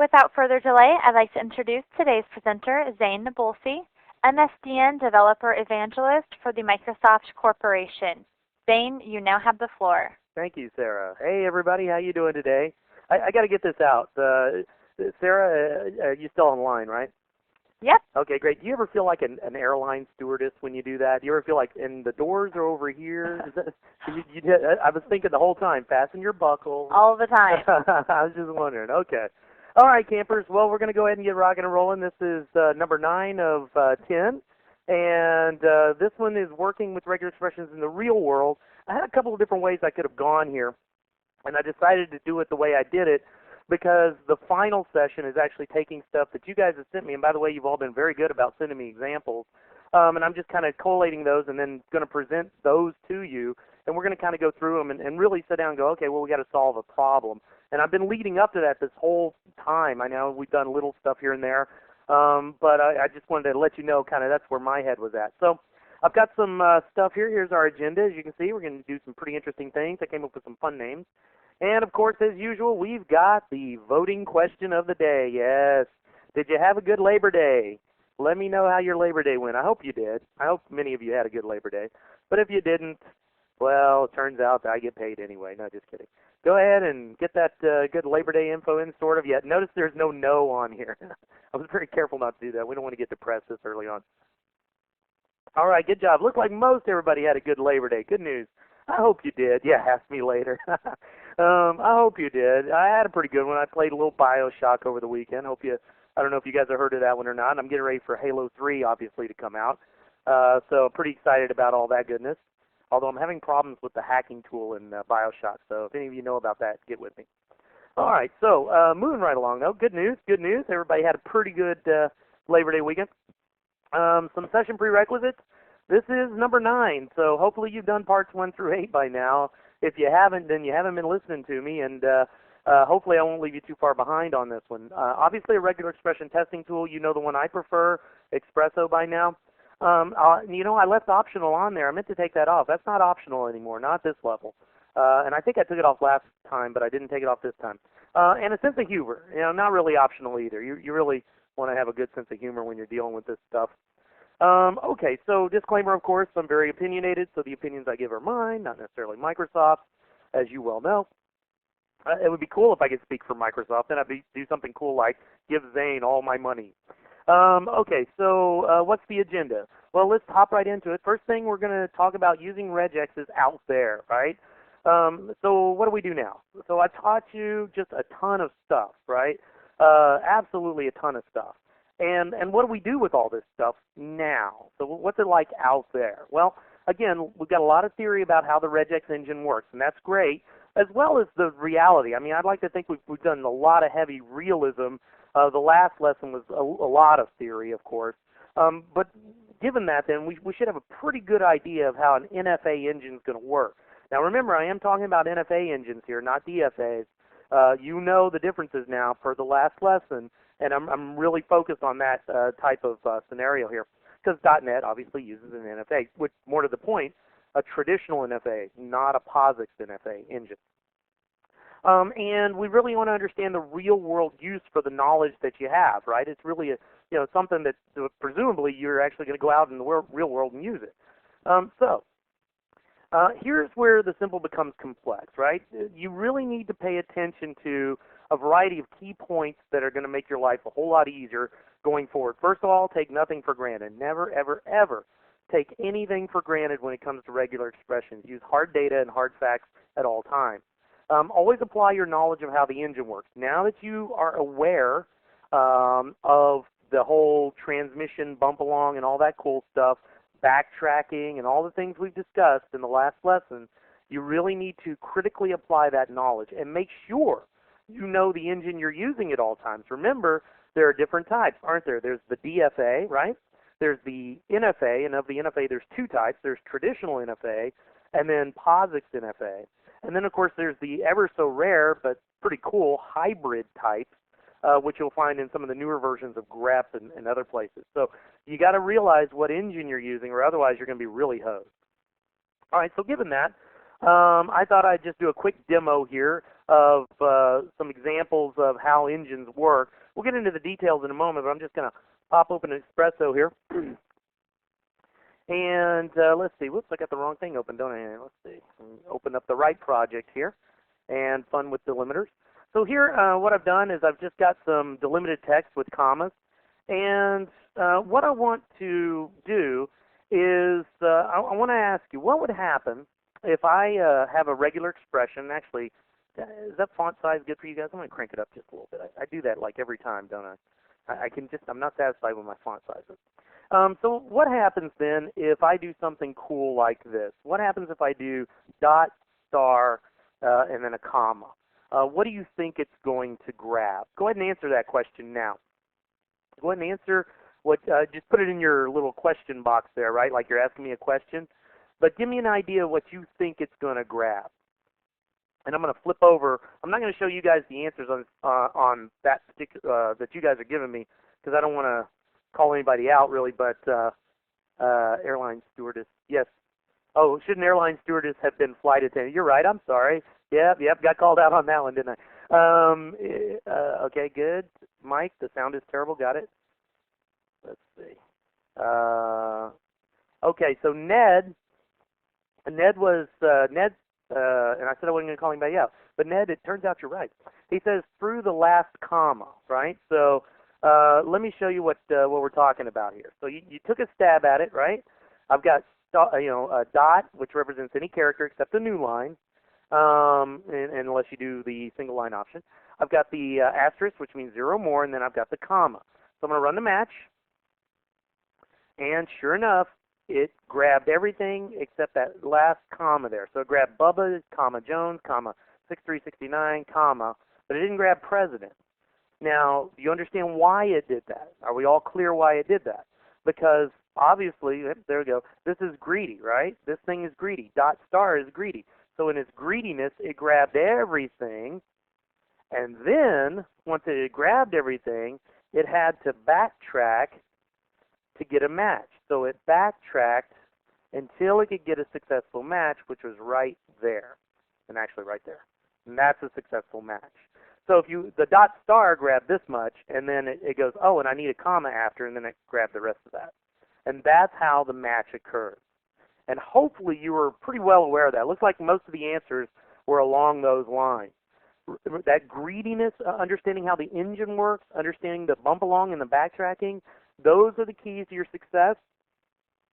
Without further delay, I'd like to introduce today's presenter, Zane Nabulsi, MSDN Developer Evangelist for the Microsoft Corporation. Zane, you now have the floor. Thank you, Sarah. Hey, everybody. How you doing today? I got to get this out. Sarah, are you still online, right? Yep. Okay, great. Do you ever feel like an airline stewardess when you do that? Do you ever feel like, and the doors are over here? Is that, I was thinking the whole time, fasten your buckle. All the time. I was just wondering. Okay. All right, campers. Well, we're going to go ahead and get rocking and rolling. This is number 9 of 10. And this one is working with regular expressions in the real world. I had a couple of different ways I could have gone here, and I decided to do it the way I did it because the final session is actually taking stuff that you guys have sent me. And by the way, you've all been very good about sending me examples. And I'm just kind of collating those and then going to present those to you. And we're going to kind of go through them and really sit down and go, okay, well, we got to solve a problem. And I've been leading up to that this whole time. I know we've done little stuff here and there. But I just wanted to let you know kind of that's where my head was at. So I've got some stuff here. Here's our agenda. As you can see, we're going to do some pretty interesting things. I came up with some fun names. And, of course, as usual, we've got the voting question of the day. Yes. Did you have a good Labor Day? Let me know how your Labor Day went. I hope you did. I hope many of you had a good Labor Day. But if you didn't, well, it turns out that I get paid anyway. No, just kidding. Go ahead and get that good Labor Day info in, sort of. Yet notice there's no on here. I was very careful not to do that. We don't want to get depressed this early on. All right, good job. Looked like most everybody had a good Labor Day. Good news. I hope you did. Yeah, ask me later. I hope you did. I had a pretty good one. I played a little BioShock over the weekend. I don't know if you guys have heard of that one or not. I'm getting ready for Halo 3, obviously, to come out. So pretty excited about all that goodness. Although I'm having problems with the hacking tool in BioShock. So if any of you know about that, get with me. All right, so moving right along, though. Good news, good news. Everybody had a pretty good Labor Day weekend. Some session prerequisites. This is number 9, so hopefully you've done parts 1 through 8 by now. If you haven't, then you haven't been listening to me, and hopefully I won't leave you too far behind on this one. Obviously, a regular expression testing tool, you know the one I prefer, Expresso by now. I left optional on there. I meant to take that off. That's not optional anymore, not this level. And I think I took it off last time, but I didn't take it off this time. And a sense of humor, not really optional either. You really want to have a good sense of humor when you're dealing with this stuff. Okay, so disclaimer, of course, I'm very opinionated, so the opinions I give are mine, not necessarily Microsoft's, as you well know. It would be cool if I could speak for Microsoft, then I'd do something cool like give Zane all my money. Okay, so what's the agenda? Well, let's hop right into it. First thing, we're going to talk about using regexes out there, right? So what do we do now? So I taught you just a ton of stuff, right? Absolutely a ton of stuff. And what do we do with all this stuff now? So what's it like out there? Well, again, we've got a lot of theory about how the regex engine works, and that's great, as well as the reality. I mean, I'd like to think we've done a lot of heavy realism. The last lesson was a lot of theory, of course. But given that, then, we should have a pretty good idea of how an NFA engine is going to work. Now, remember, I am talking about NFA engines here, not DFAs. You know the differences now per the last lesson, and I'm really focused on that type of scenario here, because .NET obviously uses an NFA, which, more to the point, a traditional NFA, not a POSIX NFA engine. And we really want to understand the real-world use for the knowledge that you have, right? It's really something that presumably you're actually going to go out in the real world and use it. Here's where the simple becomes complex, right? You really need to pay attention to a variety of key points that are going to make your life a whole lot easier going forward. First of all, take nothing for granted. Never, ever, ever take anything for granted when it comes to regular expressions. Use hard data and hard facts at all times. Always apply your knowledge of how the engine works. Now that you are aware of the whole transmission bump along and all that cool stuff, backtracking and all the things we've discussed in the last lesson, you really need to critically apply that knowledge and make sure you know the engine you're using at all times. Remember, there are different types, aren't there? There's the DFA, right? There's the NFA, and of the NFA there's 2 types. There's traditional NFA and then POSIX NFA. And then, of course, there's the ever so rare but pretty cool hybrid types, which you'll find in some of the newer versions of grep and other places. So you got to realize what engine you're using, or otherwise you're going to be really hosed. All right, so given that, I thought I'd just do a quick demo here of some examples of how engines work. We'll get into the details in a moment, but I'm just going to pop open an Espresso here. And let's see. Whoops, I got the wrong thing open, don't I? Let's see. Open up the right project here. And fun with delimiters. So here, what I've done is I've just got some delimited text with commas. And what I want to do is I want to ask you, what would happen if I have a regular expression? Actually, is that font size good for you guys? I'm going to crank it up just a little bit. I do that like every time, don't I? I'm not satisfied with my font sizes. So what happens then if I do something cool like this? What happens if I do dot, star, and then a comma? What do you think it's going to grab? Go ahead and answer that question now. Go ahead and answer what, just put it in your little question box there, right? Like you're asking me a question. But give me an idea of what you think it's going to grab. And I'm going to flip over. I'm not going to show you guys the answers on that particular that you guys are giving me because I don't want to call anybody out really. But airline stewardess, yes. Oh, should an airline stewardess have been flight attendant? You're right. I'm sorry. Yep. Got called out on that one, didn't I? Okay, good. Mike, the sound is terrible. Got it. Let's see. Okay, so Ned was Ned. And I said I wasn't going to call anybody out. But Ned, it turns out you're right. He says through the last comma, right? So let me show you what we're talking about here. So you took a stab at it, right? I've got a dot, which represents any character except the new line, unless you do the single line option. I've got the asterisk, which means 0 more, and then I've got the comma. So I'm going to run the match, and sure enough, it grabbed everything except that last comma there. So it grabbed Bubba, comma Jones, comma 6369, comma, but it didn't grab President. Now, do you understand why it did that? Are we all clear why it did that? Because obviously, there we go, this is greedy, right? This thing is greedy. Dot star is greedy. So in its greediness, it grabbed everything, and then once it had grabbed everything, it had to backtrack to get a match. So it backtracked until it could get a successful match, which was right there, and actually right there. And that's a successful match. So if the dot star grabbed this much, and then it goes, oh, and I need a comma after, and then it grabbed the rest of that. And that's how the match occurs. And hopefully you were pretty well aware of that. It looks like most of the answers were along those lines. That greediness, understanding how the engine works, understanding the bump along and the backtracking, those are the keys to your success,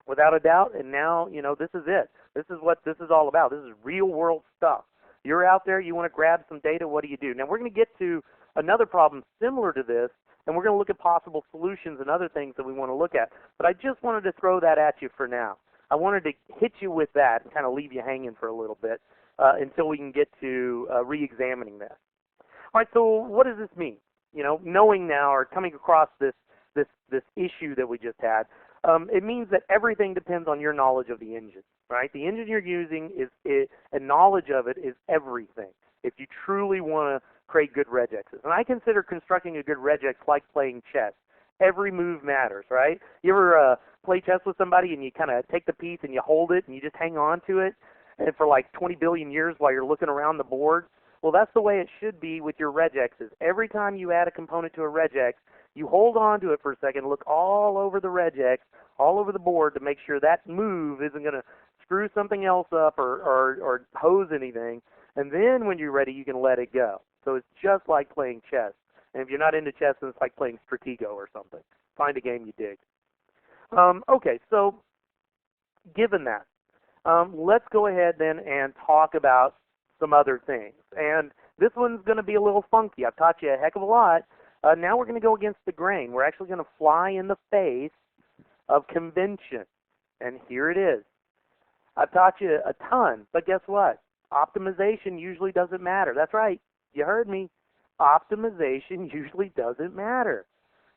without a doubt. And now, this is it. This is what this is all about. This is real-world stuff. You're out there, you want to grab some data, what do? Now, we're going to get to another problem similar to this, and we're going to look at possible solutions and other things that we want to look at. But I just wanted to throw that at you for now. I wanted to hit you with that and kind of leave you hanging for a little bit until we can get to re-examining this. All right, so what does this mean? Knowing now or coming across this issue that we just had, it means that everything depends on your knowledge of the engine, right? The engine you're using and knowledge of it is everything if you truly want to create good regexes. And I consider constructing a good regex like playing chess. Every move matters, right? You ever play chess with somebody and you kind of take the piece and you hold it and you just hang on to it and for like 20 billion years while you're looking around the board? Well, that's the way it should be with your regexes. Every time you add a component to a regex, you hold on to it for a second, look all over the regex, all over the board to make sure that move isn't going to screw something else up or hose anything. And then when you're ready, you can let it go. So it's just like playing chess. And if you're not into chess, then it's like playing Stratego or something. Find a game you dig. Okay, so given that, let's go ahead then and talk about some other things. And this one's going to be a little funky. I've taught you a heck of a lot. Now we're going to go against the grain. We're actually going to fly in the face of convention. And here it is. I've taught you a ton, but guess what? Optimization usually doesn't matter. That's right. You heard me. Optimization usually doesn't matter.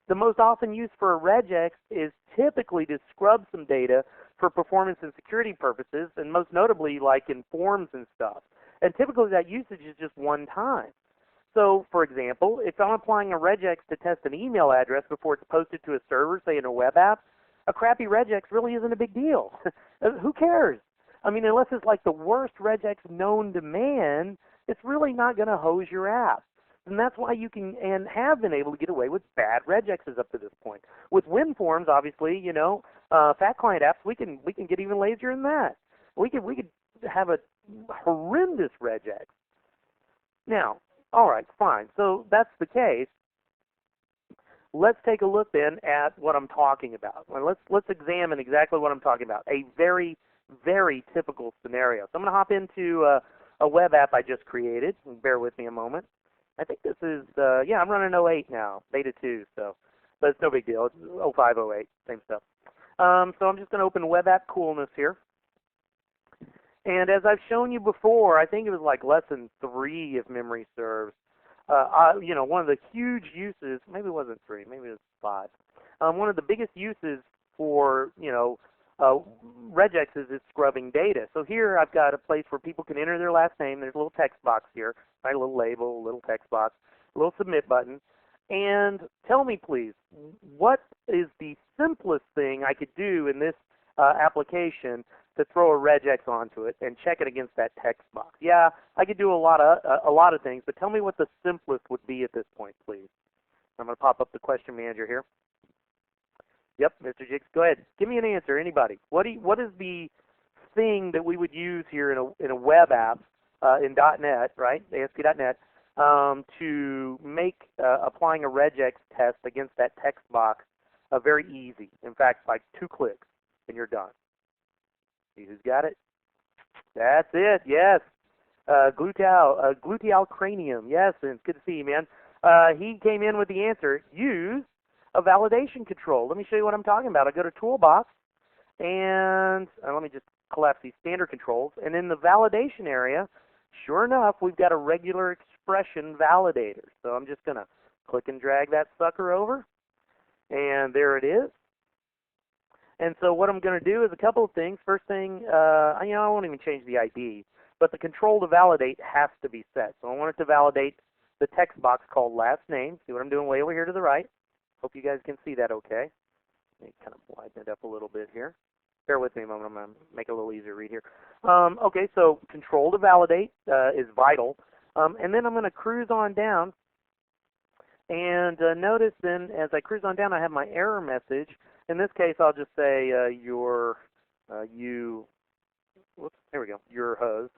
The most often used for a regex is typically to scrub some data for performance and security purposes, and most notably like in forms and stuff. And typically that usage is just one time. So, for example, if I'm applying a regex to test an email address before it's posted to a server, say in a web app, a crappy regex really isn't a big deal. Who cares? I mean, unless it's like the worst regex known to man, it's really not going to hose your app. And that's why you can and have been able to get away with bad regexes up to this point. With WinForms, obviously, fat client apps, we can get even lazier than that. We could have a horrendous regex. Now, all right, fine. So that's the case. Let's take a look then at what I'm talking about. Well, let's examine exactly what I'm talking about. A very, very typical scenario. So I'm going to hop into a web app I just created. Bear with me a moment. I think this is, I'm running 08 now, beta 2, but it's no big deal. It's 05, 08, same stuff. So I'm just going to open web app coolness here. And as I've shown you before, I think it was like lesson 3 if memory serves. One of the huge uses, maybe it wasn't 3, maybe it was 5. One of the biggest uses for, regexes is scrubbing data. So here I've got a place where people can enter their last name. There's a little text box here, right? A little label, a little text box, a little submit button. And tell me, please, what is the simplest thing I could do in this application to throw a regex onto it and check it against that text box? Yeah, I could do a lot of things, but tell me what the simplest would be at this point, please. I'm going to pop up the question manager here. Yep, Mr. Jigs, go ahead. Give me an answer, anybody. What is the thing that we would use here in a web app in .NET, right, ASP.NET, to make applying a regex test against that text box very easy? In fact, like 2 clicks, and you're done. See who's got it? That's it, yes. Gluteal cranium. Yes, and it's good to see you, man. He came in with the answer. Use a validation control. Let me show you what I'm talking about. I go to Toolbox, and let me just collapse these standard controls. And in the validation area, sure enough, we've got a regular expression validator. So I'm just going to click and drag that sucker over, and there it is. And so what I'm going to do is a couple of things. First thing, I won't even change the ID, but the control to validate has to be set. So I want it to validate the text box called last name. See what I'm doing way over here to the right? Hope you guys can see that okay. Let me kind of widen it up a little bit here. Bear with me a moment. I'm going to make it a little easier to read here. Okay, so control to validate is vital. And then I'm going to cruise on down. And notice then, as I cruise on down, I have my error message. In this case, I'll just say your hose.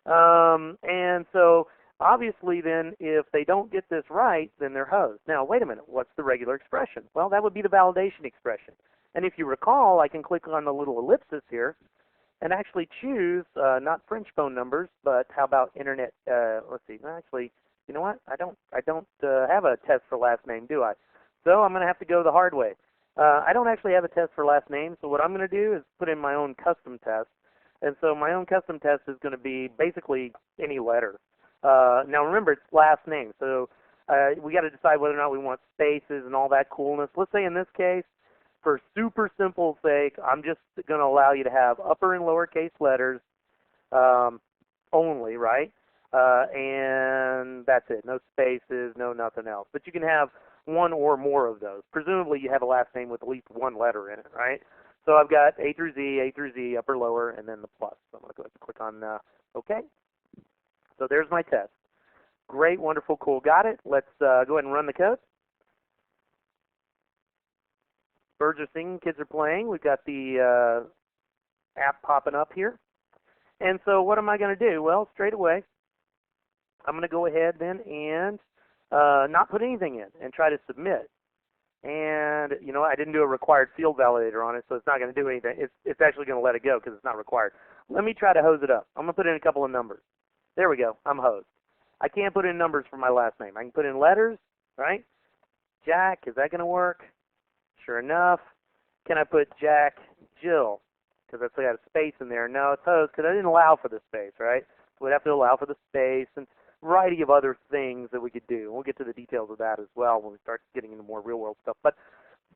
And so obviously then, if they don't get this right, then they're hosed. Now, wait a minute. What's the regular expression? Well, that would be the validation expression. And if you recall, I can click on the little ellipsis here and actually choose not French phone numbers, but how about internet? Let's see. Actually, you know what? I don't have a test for last name, do I? So I'm going to have to go the hard way. I don't actually have a test for last name, so what I'm going to do is put in my own custom test. And so my own custom test is going to be basically any letter. Now remember, it's last name, so we got to decide whether or not we want spaces and all that coolness. Let's say in this case, for super simple sake, I'm just going to allow you to have upper and lowercase letters only, right? And that's it. No spaces, no nothing else. But you can have one or more of those. Presumably you have a last name with at least one letter in it, right? So I've got A through Z, upper, lower, and then the plus. So I'm going to go ahead and click on OK. So there's my test. Great, wonderful, cool. Got it. Let's go ahead and run the code. Birds are singing, kids are playing. We've got the app popping up here. And so what am I going to do? Well, straight away, I'm going to go ahead then and not put anything in and try to submit. And, I didn't do a required field validator on it, so it's not going to do anything. It's actually going to let it go because it's not required. Let me try to hose it up. I'm going to put in a couple of numbers. There we go. I'm hosed. I can't put in numbers for my last name. I can put in letters, right? Jack, is that going to work? Sure enough. Can I put Jack Jill? Because I still got a space in there. No, it's hosed because I didn't allow for the space, right? So we'd have to allow for the space and a variety of other things that we could do. We'll get to the details of that as well when we start getting into more real-world stuff. But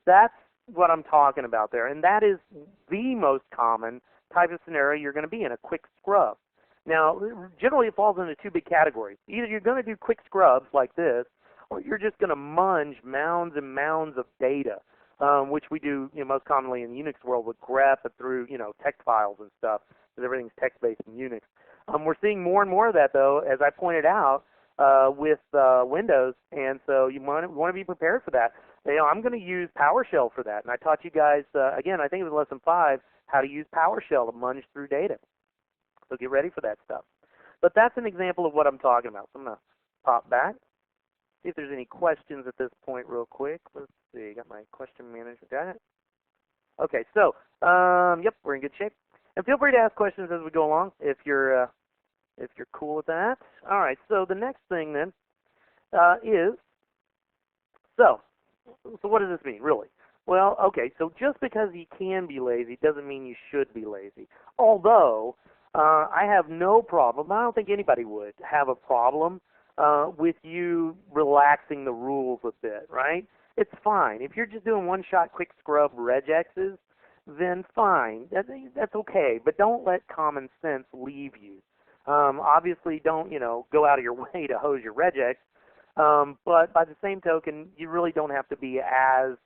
that's what I'm talking about there. And that is the most common type of scenario you're going to be in, a quick scrub. Now, generally it falls into 2 big categories. Either you're going to do quick scrubs like this, or you're just going to munge mounds and mounds of data which we do most commonly in the Unix world with grep and through text files and stuff, because everything's text-based in Unix. We're seeing more and more of that, though, as I pointed out, with Windows, and so you want to be prepared for that. I'm going to use PowerShell for that, and I taught you guys, again, I think it was lesson 5, how to use PowerShell to munge through data. So get ready for that stuff. But that's an example of what I'm talking about. So I'm going to pop back, see if there's any questions at this point real quick. Let's see, got my question manager, got it? Okay, so, yep, we're in good shape. And feel free to ask questions as we go along if you're cool with that. All right, so the next thing then is, so what does this mean, really? Well, okay, so just because you can be lazy doesn't mean you should be lazy. Although, I have no problem, I don't think anybody would have a problem with you relaxing the rules a bit, right? It's fine. If you're just doing one-shot quick scrub regexes, then fine. That's okay, but don't let common sense leave you. Obviously, don't, go out of your way to hose your regex, but by the same token, you really don't have to be as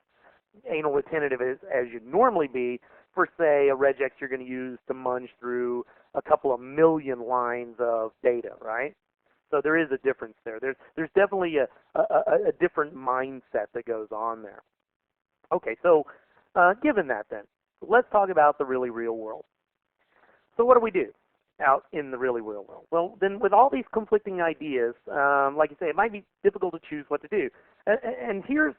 anal retentive as you'd normally be for, say, a regex you're going to use to munge through a couple of million lines of data, right? So there is a difference there. There's definitely a different mindset that goes on there. Okay, so given that then, let's talk about the really real world. So what do we do out in the really real world? Well, then with all these conflicting ideas, like you say, it might be difficult to choose what to do. And here's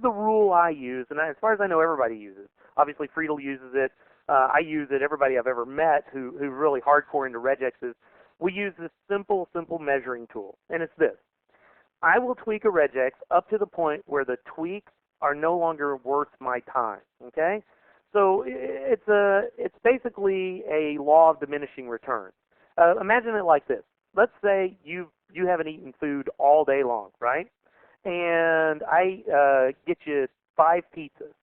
the rule I use, and as far as I know, everybody uses. Obviously, Friedel uses it. I use it. Everybody I've ever met who's really hardcore into regexes, we use this simple measuring tool, and it's this. I will tweak a regex up to the point where the tweaks are no longer worth my time, okay? So it's basically a law of diminishing returns. Imagine it like this. Let's say you haven't eaten food all day long, right? And I get you 5 pizzas.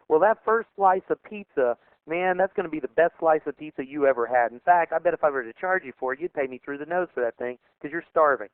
Well, that first slice of pizza, man, that's going to be the best slice of pizza you ever had. In fact, I bet if I were to charge you for it, you'd pay me through the nose for that thing because you're starving.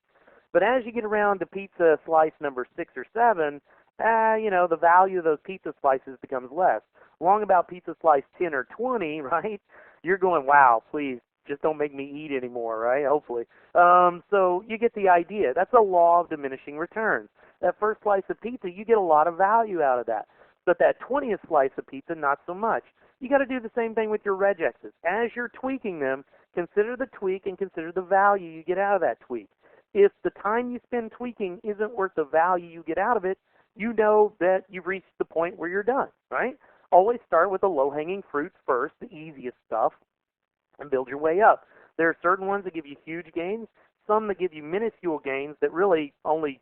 But as you get around to pizza slice number 6 or 7, the value of those pizza slices becomes less. Along about pizza slice 10 or 20, right, you're going, wow, please, just don't make me eat anymore, right, hopefully. So you get the idea. That's a law of diminishing returns. That first slice of pizza, you get a lot of value out of that. But that 20th slice of pizza, not so much. You got to do the same thing with your regexes. As you're tweaking them, consider the tweak and consider the value you get out of that tweak. If the time you spend tweaking isn't worth the value you get out of it, you know that you've reached the point where you're done, right? Always start with the low-hanging fruits first, the easiest stuff, and build your way up. There are certain ones that give you huge gains, some that give you minuscule gains that really only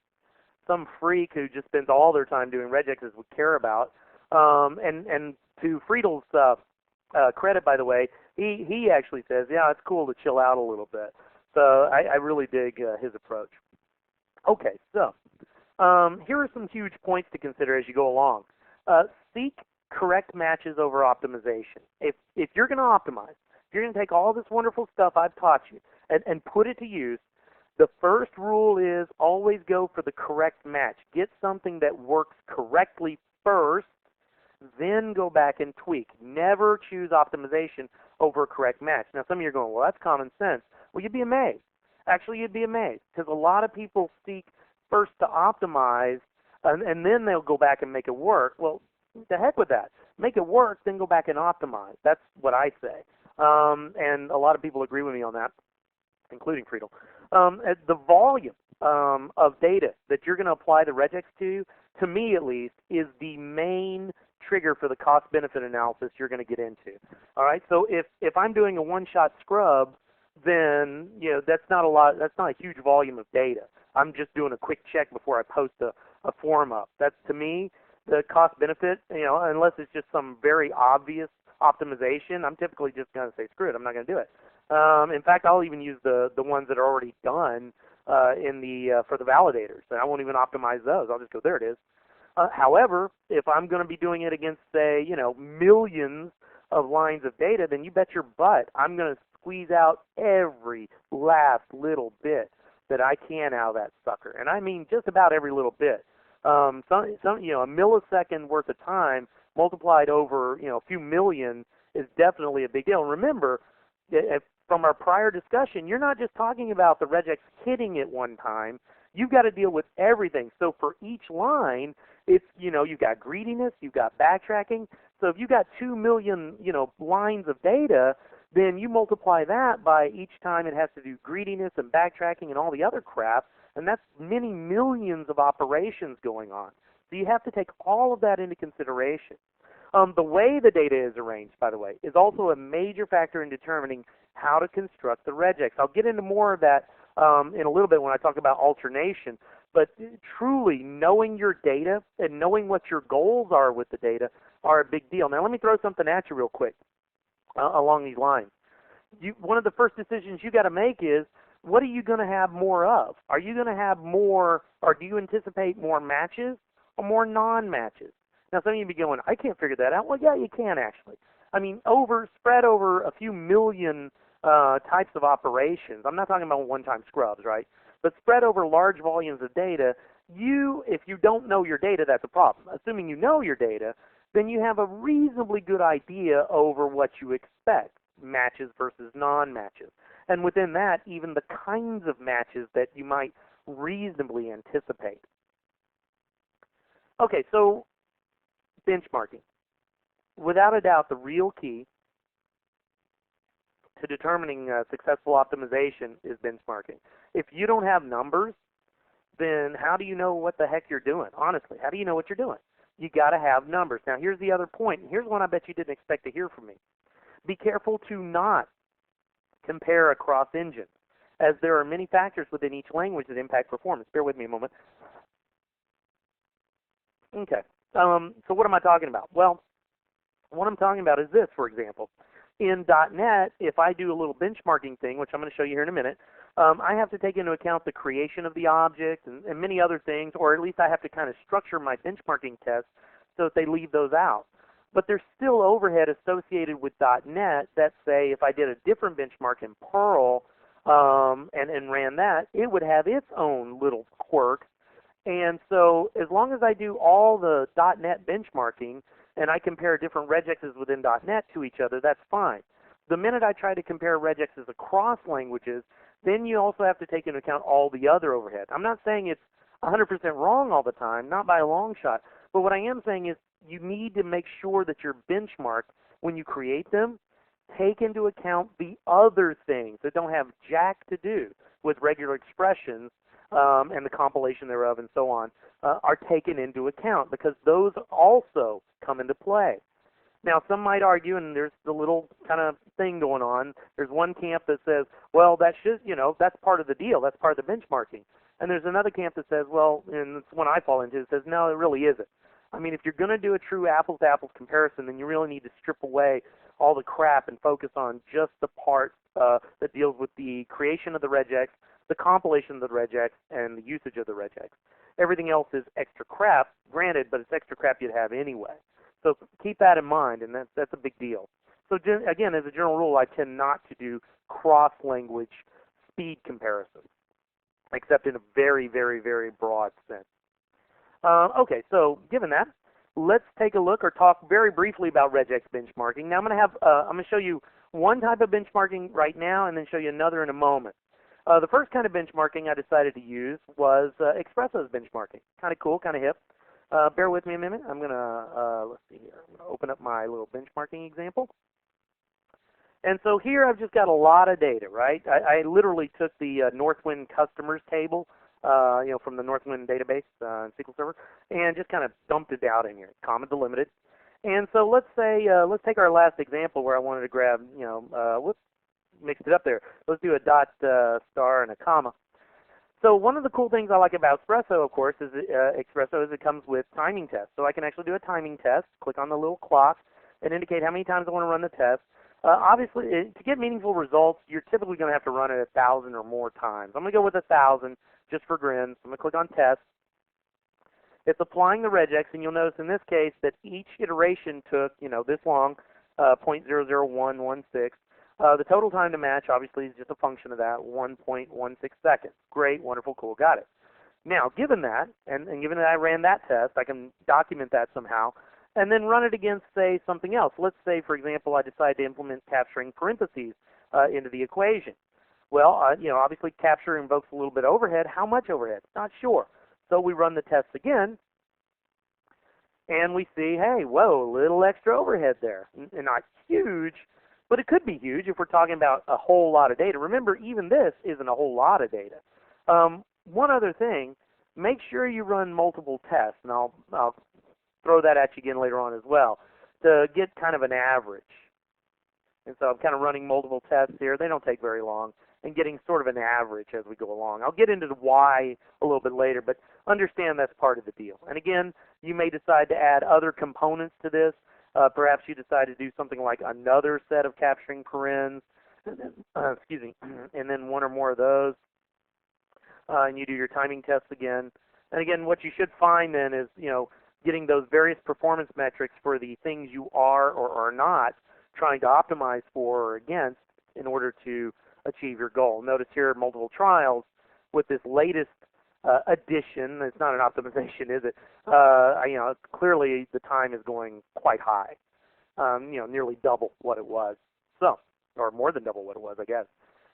some freak who just spends all their time doing regexes would care about. And to Friedel's credit, by the way, he actually says, yeah, it's cool to chill out a little bit. So I really dig his approach. Okay, so here are some huge points to consider as you go along. Seek correct matches over optimization. If you're going to optimize, if you're going to take all this wonderful stuff I've taught you and put it to use, the first rule is always go for the correct match. Get something that works correctly first, then go back and tweak. Never choose optimization over a correct match. Now, some of you are going, well, that's common sense. Well, you'd be amazed. Actually, you'd be amazed because a lot of people seek first to optimize, and then they'll go back and make it work. Well, the heck with that. Make it work, then go back and optimize. That's what I say. And a lot of people agree with me on that, including Friedel. The volume of data that you're going to apply the regex to me at least, is the main trigger for the cost-benefit analysis you're going to get into. All right, so if I'm doing a one-shot scrub, then that's not a huge volume of data. I'm just doing a quick check before I post a form up. That's, to me, the cost-benefit, unless it's just some very obvious optimization, I'm typically just going to say, screw it, I'm not going to do it. In fact, I'll even use the ones that are already done for the validators, and I won't even optimize those. I'll just go, there it is. However, if I'm going to be doing it against, say, millions of lines of data, then you bet your butt I'm going to squeeze out every last little bit that I can out of that sucker, and I mean just about every little bit. A millisecond worth of time multiplied over, a few million is definitely a big deal. And remember, from our prior discussion, you're not just talking about the regex hitting at one time. You've got to deal with everything. So for each line, it's, you've got greediness, you've got backtracking. So if you've got 2 million, lines of data, then you multiply that by each time it has to do greediness and backtracking and all the other crap, and that's many millions of operations going on. So you have to take all of that into consideration. The way the data is arranged, by the way, is also a major factor in determining how to construct the regex. I'll get into more of that in a little bit when I talk about alternation. But truly, knowing your data and knowing what your goals are with the data are a big deal. Now, let me throw something at you real quick along these lines. One of the first decisions you got to make is, what are you going to have more of? Are you going to have more, or do you anticipate more matches or more non-matches? Now, some of you be going, I can't figure that out. Well, yeah, you can actually. I mean, spread over a few million types of operations. I'm not talking about one-time scrubs, right? But spread over large volumes of data, if you don't know your data, that's a problem. Assuming you know your data, then you have a reasonably good idea over what you expect, matches versus non-matches. And within that, even the kinds of matches that you might reasonably anticipate. Okay, so benchmarking. Without a doubt, the real key to determining successful optimization is benchmarking. If you don't have numbers, then how do you know what the heck you're doing? Honestly, how do you know what you're doing? You got to have numbers. Now, here's the other point, and here's one I bet you didn't expect to hear from me. Be careful to not compare across engines, as there are many factors within each language that impact performance. Bear with me a moment. Okay, so what am I talking about? Well, what I'm talking about is this, for example. In .NET, if I do a little benchmarking thing, which I'm going to show you here in a minute, I have to take into account the creation of the object and many other things, or at least I have to kind of structure my benchmarking tests so that they leave those out. But there's still overhead associated with .NET that, say, if I did a different benchmark in Perl and ran that, it would have its own little quirks. And so as long as I do all the .NET benchmarking and I compare different regexes within .NET to each other, that's fine. The minute I try to compare regexes across languages, then you also have to take into account all the other overhead. I'm not saying it's 100% wrong all the time, not by a long shot, but what I am saying is you need to make sure that your benchmark, when you create them, take into account the other things that don't have jack to do with regular expressions and the compilation thereof and so on are taken into account, because those also come into play. Now, some might argue, and there's the little kind of thing going on, there's one camp that says, well, that should, that's part of the deal, that's part of the benchmarking. And there's another camp that says, well, and it's one I fall into, that says, no, it really isn't. I mean, if you're going to do a true apples-to-apples comparison, then you really need to strip away all the crap and focus on just the part that deals with the creation of the regex, the compilation of the regex, and the usage of the regex. Everything else is extra crap, granted, but it's extra crap you'd have anyway. So keep that in mind, and that's a big deal. So again, as a general rule, I tend not to do cross-language speed comparisons, except in a very, very, very broad sense. Okay, so given that, let's take a look or talk very briefly about regex benchmarking. Now I'm going to show you one type of benchmarking right now, and then show you another in a moment. The first kind of benchmarking I decided to use was Expresso's benchmarking. Kind of cool, kind of hip. Bear with me a minute. I'm going to, let's see here. I'm going to open up my little benchmarking example. And so here I've just got a lot of data, right? I literally took the Northwind customers table, from the Northwind database in SQL Server, and just kind of dumped it out in here, comma delimited. And so let's say, let's take our last example where I wanted to grab, whoops, mixed it up there. Let's do a dot star and a comma. So one of the cool things I like about Expresso, of course, is it comes with timing tests. So I can actually do a timing test, click on the little clock, and indicate how many times I want to run the test. Obviously, to get meaningful results, you're typically going to have to run it 1,000 or more times. I'm going to go with 1,000 just for grins. I'm going to click on test. It's applying the regex, and you'll notice in this case that each iteration took, this long, 0.00116. The total time to match, obviously, is just a function of that, 1.16 seconds. Great, wonderful, cool, got it. Now, given that, and given that I ran that test, I can document that somehow. and then run it against, say, something else. Let's say, for example, I decide to implement capturing parentheses into the equation. Well, obviously capture invokes a little bit of overhead. How much overhead? Not sure. So we run the test again, and we see, hey, whoa, a little extra overhead there. And not huge, but it could be huge if we're talking about a whole lot of data. Remember, even this isn't a whole lot of data. One other thing, make sure you run multiple tests, and I'll throw that at you again later on as well, to get kind of an average. And so I'm kind of running multiple tests here. They don't take very long, and getting sort of an average as we go along. I'll get into the why a little bit later, but understand that's part of the deal. And again, you may decide to add other components to this. Perhaps you decide to do something like another set of capturing parens, excuse me, and then one or more of those, and you do your timing tests again. And again, what you should find then is, getting those various performance metrics for the things you are or are not trying to optimize for or against in order to achieve your goal. Notice here multiple trials with this latest addition. It's not an optimization, is it? Clearly the time is going quite high. Nearly double what it was. So, or more than double what it was, I guess.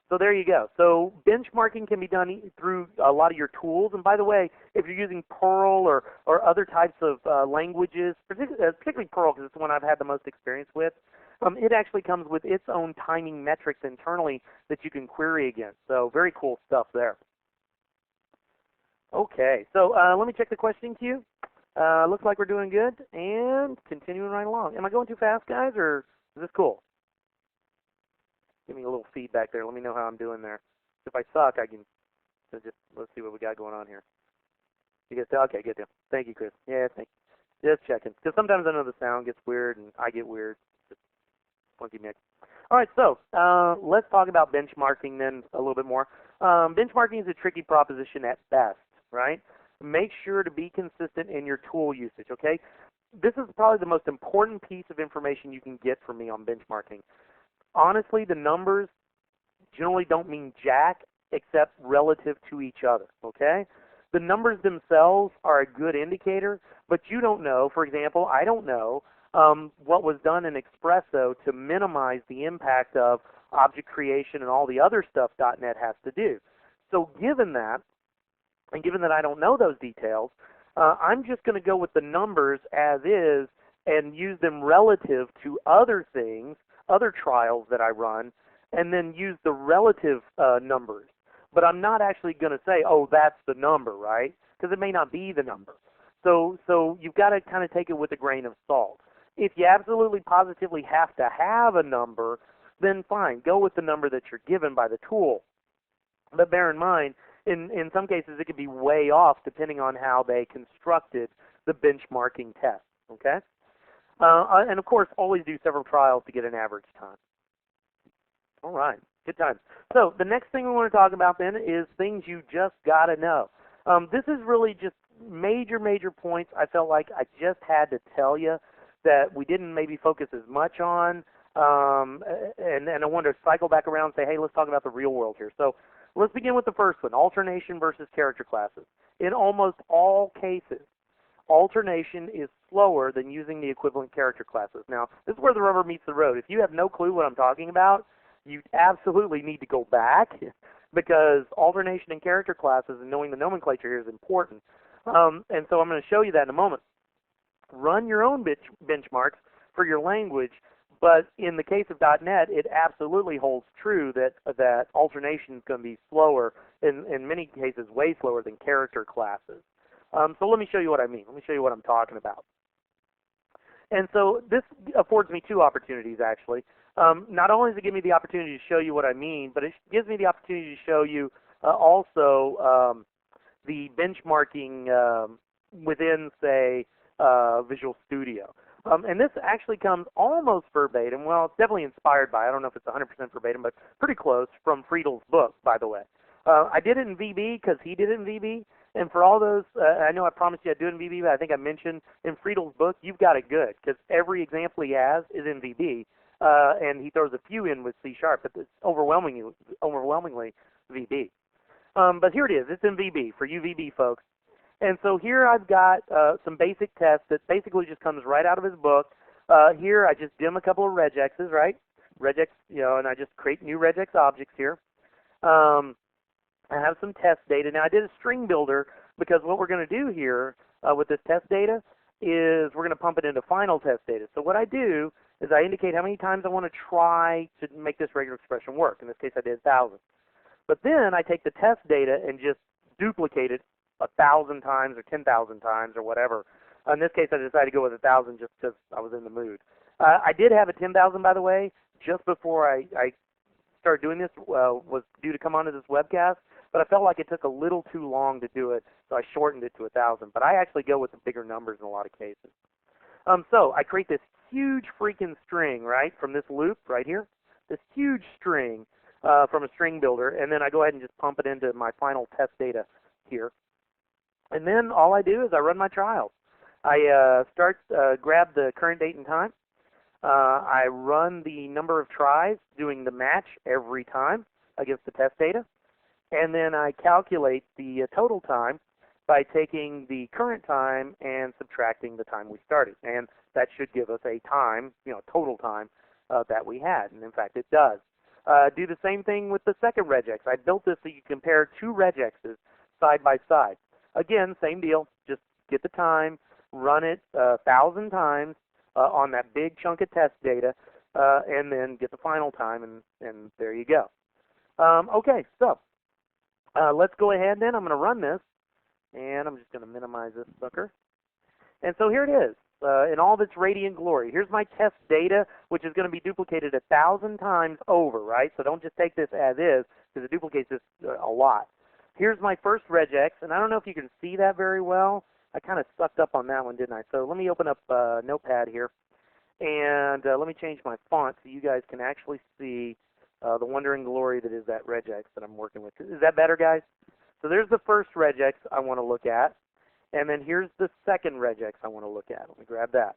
So there you go. So benchmarking can be done through a lot of your tools. And by the way, if you're using Perl or other types of languages, particularly Perl, because it's the one I've had the most experience with, it actually comes with its own timing metrics internally that you can query against. So very cool stuff there. Okay, so let me check the questioning queue. Looks like we're doing good, and continuing right along. Am I going too fast, guys, or is this cool? Give me a little feedback there. Let me know how I'm doing there. If I suck, I can let's see what we got going on here. You guys, okay, good deal. Thank you, Chris. Yeah, thank you. Just checking, because sometimes I know the sound gets weird and I get weird. Funky mix. All right, so let's talk about benchmarking then a little bit more. Benchmarking is a tricky proposition at best, right? Make sure to be consistent in your tool usage, okay? This is probably the most important piece of information you can get from me on benchmarking. Honestly, the numbers generally don't mean jack except relative to each other, okay? The numbers themselves are a good indicator, but you don't know, for example, I don't know what was done in Espresso to minimize the impact of object creation and all the other stuff .NET has to do. So given that, and given that I don't know those details, I'm just going to go with the numbers as is and use them relative to other things, other trials that I run, and then use the relative numbers. But I'm not actually going to say, oh, that's the number, right? Because it may not be the number. So you've got to kind of take it with a grain of salt. If you absolutely positively have to have a number, then fine, go with the number that you're given by the tool. But bear in mind, in some cases it could be way off depending on how they constructed the benchmarking test, okay? And of course, always do several trials to get an average time. All right, good times. So the next thing we want to talk about then is things you just got to know. This is really just major points I felt like I just had to tell you that we didn't maybe focus as much on, and I wanted to cycle back around and say, hey, let's talk about the real world here. So let's begin with the first one, alternation versus character classes. In almost all cases, alternation is slower than using the equivalent character classes. Now, this is where the rubber meets the road. If you have no clue what I'm talking about, you absolutely need to go back because alternation in character classes and knowing the nomenclature here is important. And so I'm going to show you that in a moment. Run your own benchmarks for your language, but in the case of .NET, it absolutely holds true that alternation is going to be slower, in many cases way slower than character classes. So let me show you what I mean. Let me show you what I'm talking about. And so this affords me two opportunities, actually. Not only does it give me the opportunity to show you what I mean, but it gives me the opportunity to show you also the benchmarking within, say, Visual Studio. And this actually comes almost verbatim. Well, it's definitely inspired by, I don't know if it's 100% verbatim, but pretty close, from Friedel's book, by the way. I did it in VB because he did it in VB. And for all those, I know I promised you I'd do it in VB, but I think I mentioned in Friedel's book, you've got it good because every example he has is in VB. And he throws a few in with C#, but it's overwhelmingly VB. But here it is. It's in VB for you VB folks. And so here I've got some basic tests that basically just comes right out of his book. Here I just dim a couple of regexes, right? Regex, and I just create new regex objects here. I have some test data. Now I did a string builder because what we're going to do here with this test data is we're going to pump it into final test data. So what I do is I indicate how many times I want to try to make this regular expression work. In this case I did 1,000. But then I take the test data and just duplicate it 1,000 times or 10,000 times or whatever. In this case I decided to go with 1,000 just because I was in the mood. I did have a 10,000, by the way, just before I started doing this, was due to come onto this webcast, but I felt like it took a little too long to do it, so I shortened it to 1,000. But I actually go with the bigger numbers in a lot of cases. So I create this huge freaking string, right, from this loop right here, this huge string from a string builder, and then I go ahead and just pump it into my final test data here. And then all I do is I run my trials. I grab the current date and time. I run the number of tries, doing the match every time against the test data. And then I calculate the total time by taking the current time and subtracting the time we started. And that should give us a time, total time that we had. And in fact, it does. Do the same thing with the second regex. I built this so you compare two regexes side by side. Again, same deal. Just get the time, run it 1,000 times on that big chunk of test data, and then get the final time, and there you go. Okay, so let's go ahead then. I'm going to run this, and I'm just going to minimize this sucker. And so here it is in all of its radiant glory. Here's my test data, which is going to be duplicated 1,000 times over, right? So don't just take this as is, because it duplicates this a lot. Here's my first regex, and I don't know if you can see that very well. I kind of sucked up on that one, didn't I? So let me open up Notepad here, and let me change my font so you guys can actually see the wonder and glory that is that regex that I'm working with. Is that better, guys? So there's the first regex I want to look at, and then here's the second regex I want to look at. Let me grab that.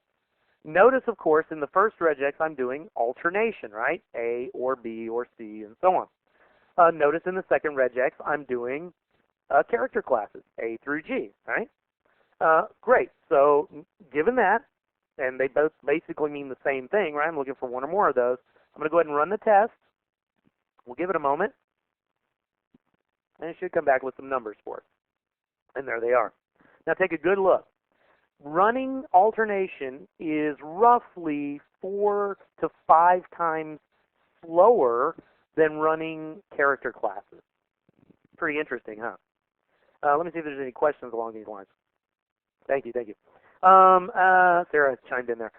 Notice, of course, in the first regex I'm doing alternation, right? A or B or C and so on. Notice in the second regex I'm doing character classes, A through G, right? Great. So given that, and they both basically mean the same thing, right? I'm looking for one or more of those. I'm going to go ahead and run the test. We'll give it a moment, and it should come back with some numbers for us. And there they are. Now take a good look. Running alternation is roughly 4 to 5 times slower than running character classes. Pretty interesting, huh? Let me see if there's any questions along these lines. Thank you, thank you. Sarah chimed in there.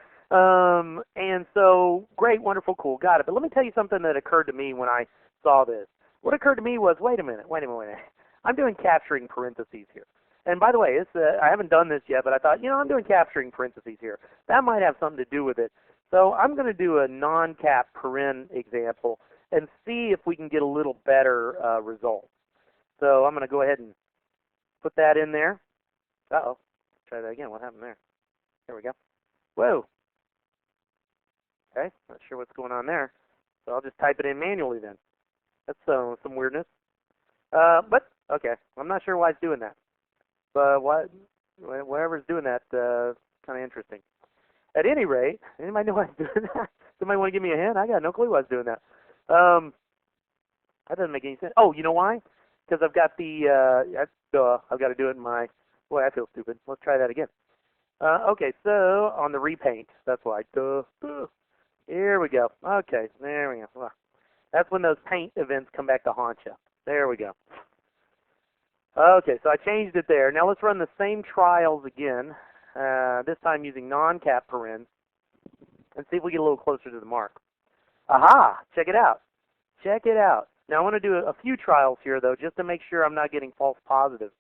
And so, great, wonderful, cool, got it. But let me tell you something that occurred to me when I saw this. What occurred to me was, wait a minute. I'm doing capturing parentheses here. And by the way, I haven't done this yet, but I thought, I'm doing capturing parentheses here. That might have something to do with it. So I'm going to do a non-cap paren example and see if we can get a little better result. So I'm going to go ahead and put that in there. Uh-oh. Try that again. What happened there? There we go. Whoa. Okay. Not sure what's going on there. So I'll just type it in manually then. That's some weirdness. But, okay. I'm not sure why it's doing that. But whatever's doing that, kind of interesting. At any rate, anybody know why it's doing that? Somebody want to give me a hint? I got no clue why it's doing that. That doesn't make any sense. Oh, you know why? Because I've got I've got to do it in my, boy, I feel stupid. Let's try that again. Okay, so on the repaint, that's why. Here we go. Okay, there we go. That's when those paint events come back to haunt you. There we go. Okay, so I changed it there. Now let's run the same trials again, this time using non-cap parens, and see if we get a little closer to the mark. Aha! Check it out. Check it out. Now I want to do a few trials here, though, just to make sure I'm not getting false positives.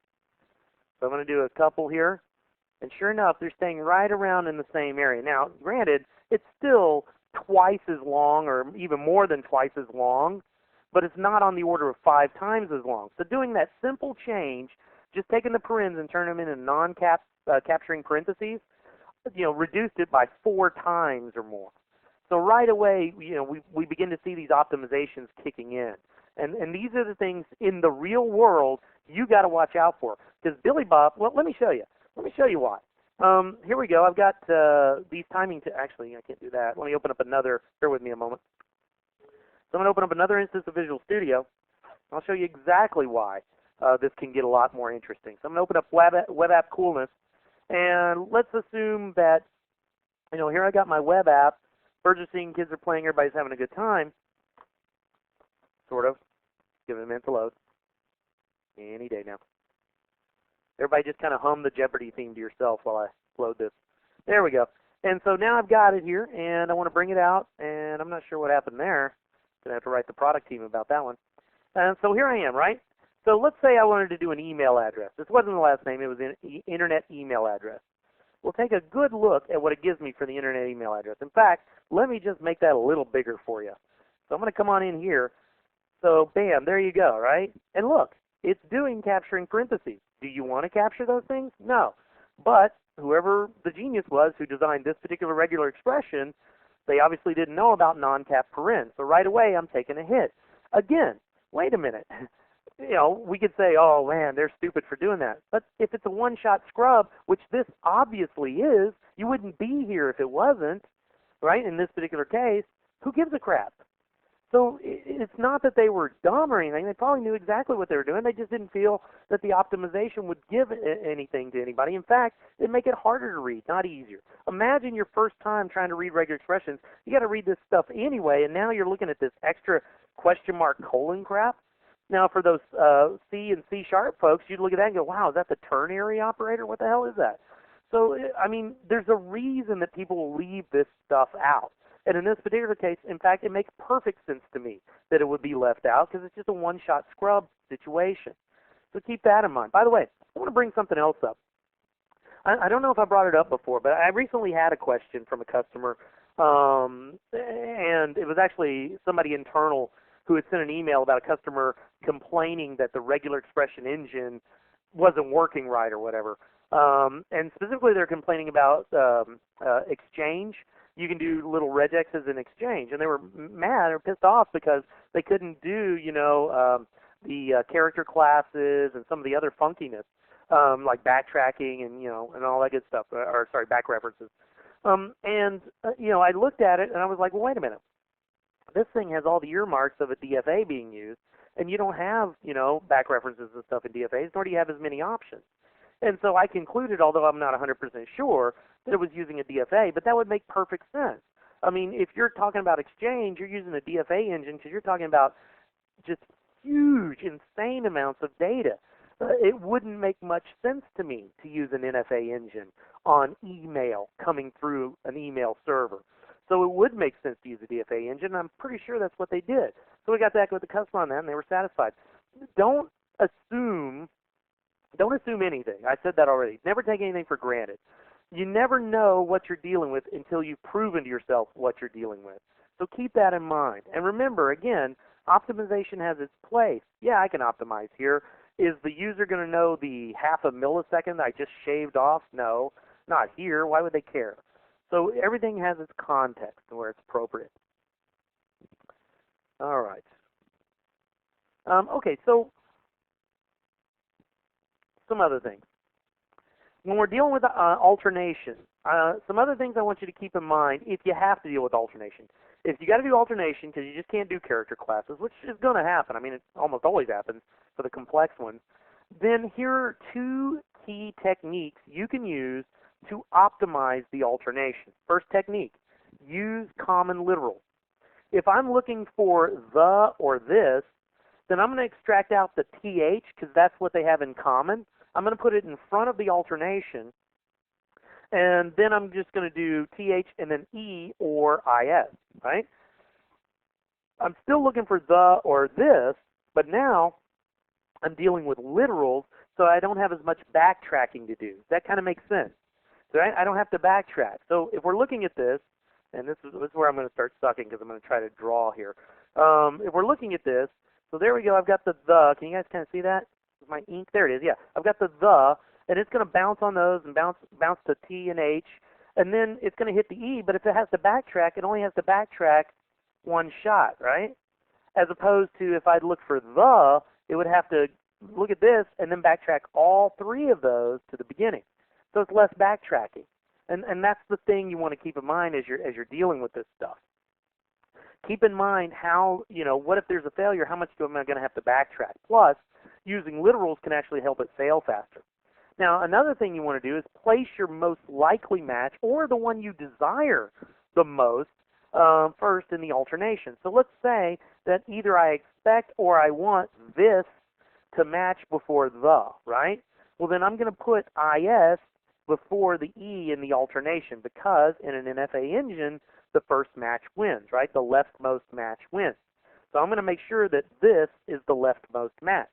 So I'm going to do a couple here, and sure enough, they're staying right around in the same area. Now, granted, it's still twice as long, or even more than twice as long, but it's not on the order of 5 times as long. So doing that simple change, just taking the parens and turning them into non-capturing parentheses, reduced it by 4 times or more. So right away, we begin to see these optimizations kicking in. And these are the things in the real world you got to watch out for. Because Billy Bob, well, let me show you. Let me show you why. Here we go. I've got these timing actually, I can't do that. Let me open up another. Bear with me a moment. So I'm going to open up another instance of Visual Studio. I'll show you exactly why this can get a lot more interesting. So I'm going to open up Web App Coolness. And let's assume that, here I got my web app. Birds are singing, kids are playing, everybody's having a good time. Sort of. Give it a minute to load. Any day now. Everybody just kind of hum the Jeopardy theme to yourself while I load this. There we go. And so now I've got it here, and I want to bring it out, and I'm not sure what happened there. Going to have to write the product team about that one. And so here I am, right? So let's say I wanted to do an email address. This wasn't the last name. It was an internet email address. We'll take a good look at what it gives me for the internet email address. In fact, let me just make that a little bigger for you. So I'm going to come on in here. So bam, there you go, right? And look, it's doing capturing parentheses. Do you want to capture those things? No. But whoever the genius was who designed this particular regular expression, they obviously didn't know about non-cap paren. So right away, I'm taking a hit. Again, wait a minute. We could say, oh, man, they're stupid for doing that. But if it's a one-shot scrub, which this obviously is, you wouldn't be here if it wasn't, right? In this particular case, who gives a crap? So it's not that they were dumb or anything. They probably knew exactly what they were doing. They just didn't feel that the optimization would give anything to anybody. In fact, it'd make it harder to read, not easier. Imagine your first time trying to read regular expressions. You got to read this stuff anyway, and now you're looking at this extra question mark colon crap. Now, for those C and C# folks, you'd look at that and go, wow, is that the ternary operator? What the hell is that? So, I mean, there's a reason that people will leave this stuff out. And in this particular case, in fact, it makes perfect sense to me that it would be left out because it's just a one-shot scrub situation. So keep that in mind. By the way, I want to bring something else up. I don't know if I brought it up before, but I recently had a question from a customer, and it was actually somebody internal who had sent an email about a customer complaining that the regular expression engine wasn't working right or whatever. And specifically, they're complaining about Exchange. You can do little regexes in Exchange, and they were mad or pissed off because they couldn't do, the character classes and some of the other funkiness, like backtracking and and all that good stuff. Back references. I looked at it and I was like, well, wait a minute. This thing has all the earmarks of a DFA being used, and you don't have, back references and stuff in DFAs, nor do you have as many options. And so I concluded, although I'm not 100% sure, that it was using a DFA, but that would make perfect sense. I mean, if you're talking about Exchange, you're using a DFA engine because you're talking about just huge, insane amounts of data. It wouldn't make much sense to me to use an NFA engine on email coming through an email server. So it would make sense to use a DFA engine, and I'm pretty sure that's what they did. So we got back with the customer on that, and they were satisfied. Don't assume anything. I said that already. Never take anything for granted. You never know what you're dealing with until you've proven to yourself what you're dealing with. So keep that in mind. And remember, again, optimization has its place. Yeah, I can optimize here. Is the user going to know the half a millisecond I just shaved off? No, not here. Why would they care? So everything has its context and where it's appropriate. All right. Okay, so some other things. When we're dealing with alternation, some other things I want you to keep in mind if you have to deal with alternation. If you got to do alternation because you just can't do character classes, which is going to happen. I mean, it almost always happens for the complex ones. Then here are two key techniques you can use to optimize the alternation. First technique, use common literals. If I'm looking for the or this, then I'm going to extract out the TH because that's what they have in common. I'm going to put it in front of the alternation, and then I'm just going to do TH and then E or IS, right? I'm still looking for the or this, but now I'm dealing with literals, so I don't have as much backtracking to do. That kind of makes sense, right? I don't have to backtrack. So if we're looking at this, and this is where I'm going to start sucking because I'm going to try to draw here. If we're looking at this, so there we go. I've got the. Can you guys kind of see that? My ink, there it is. Yeah, I've got the, and it's going to bounce on those and bounce to T and H, and then it's going to hit the E. But if it has to backtrack, it only has to backtrack one shot, right? as opposed to if I'd look for the, it would have to look at this and then backtrack all three of those to the beginning. So it's less backtracking. And that's the thing you want to keep in mind as you're dealing with this stuff. Keep in mind how, what if there's a failure, how much am I going to have to backtrack? Plus, using literals can actually help it fail faster. Now, another thing you want to do is place your most likely match, or the one you desire the most, first in the alternation. So let's say that either I expect or I want this to match before the, right? Well, then I'm going to put is before the E in the alternation, because in an NFA engine, the first match wins, right? The leftmost match wins. So I'm going to make sure that this is the leftmost match.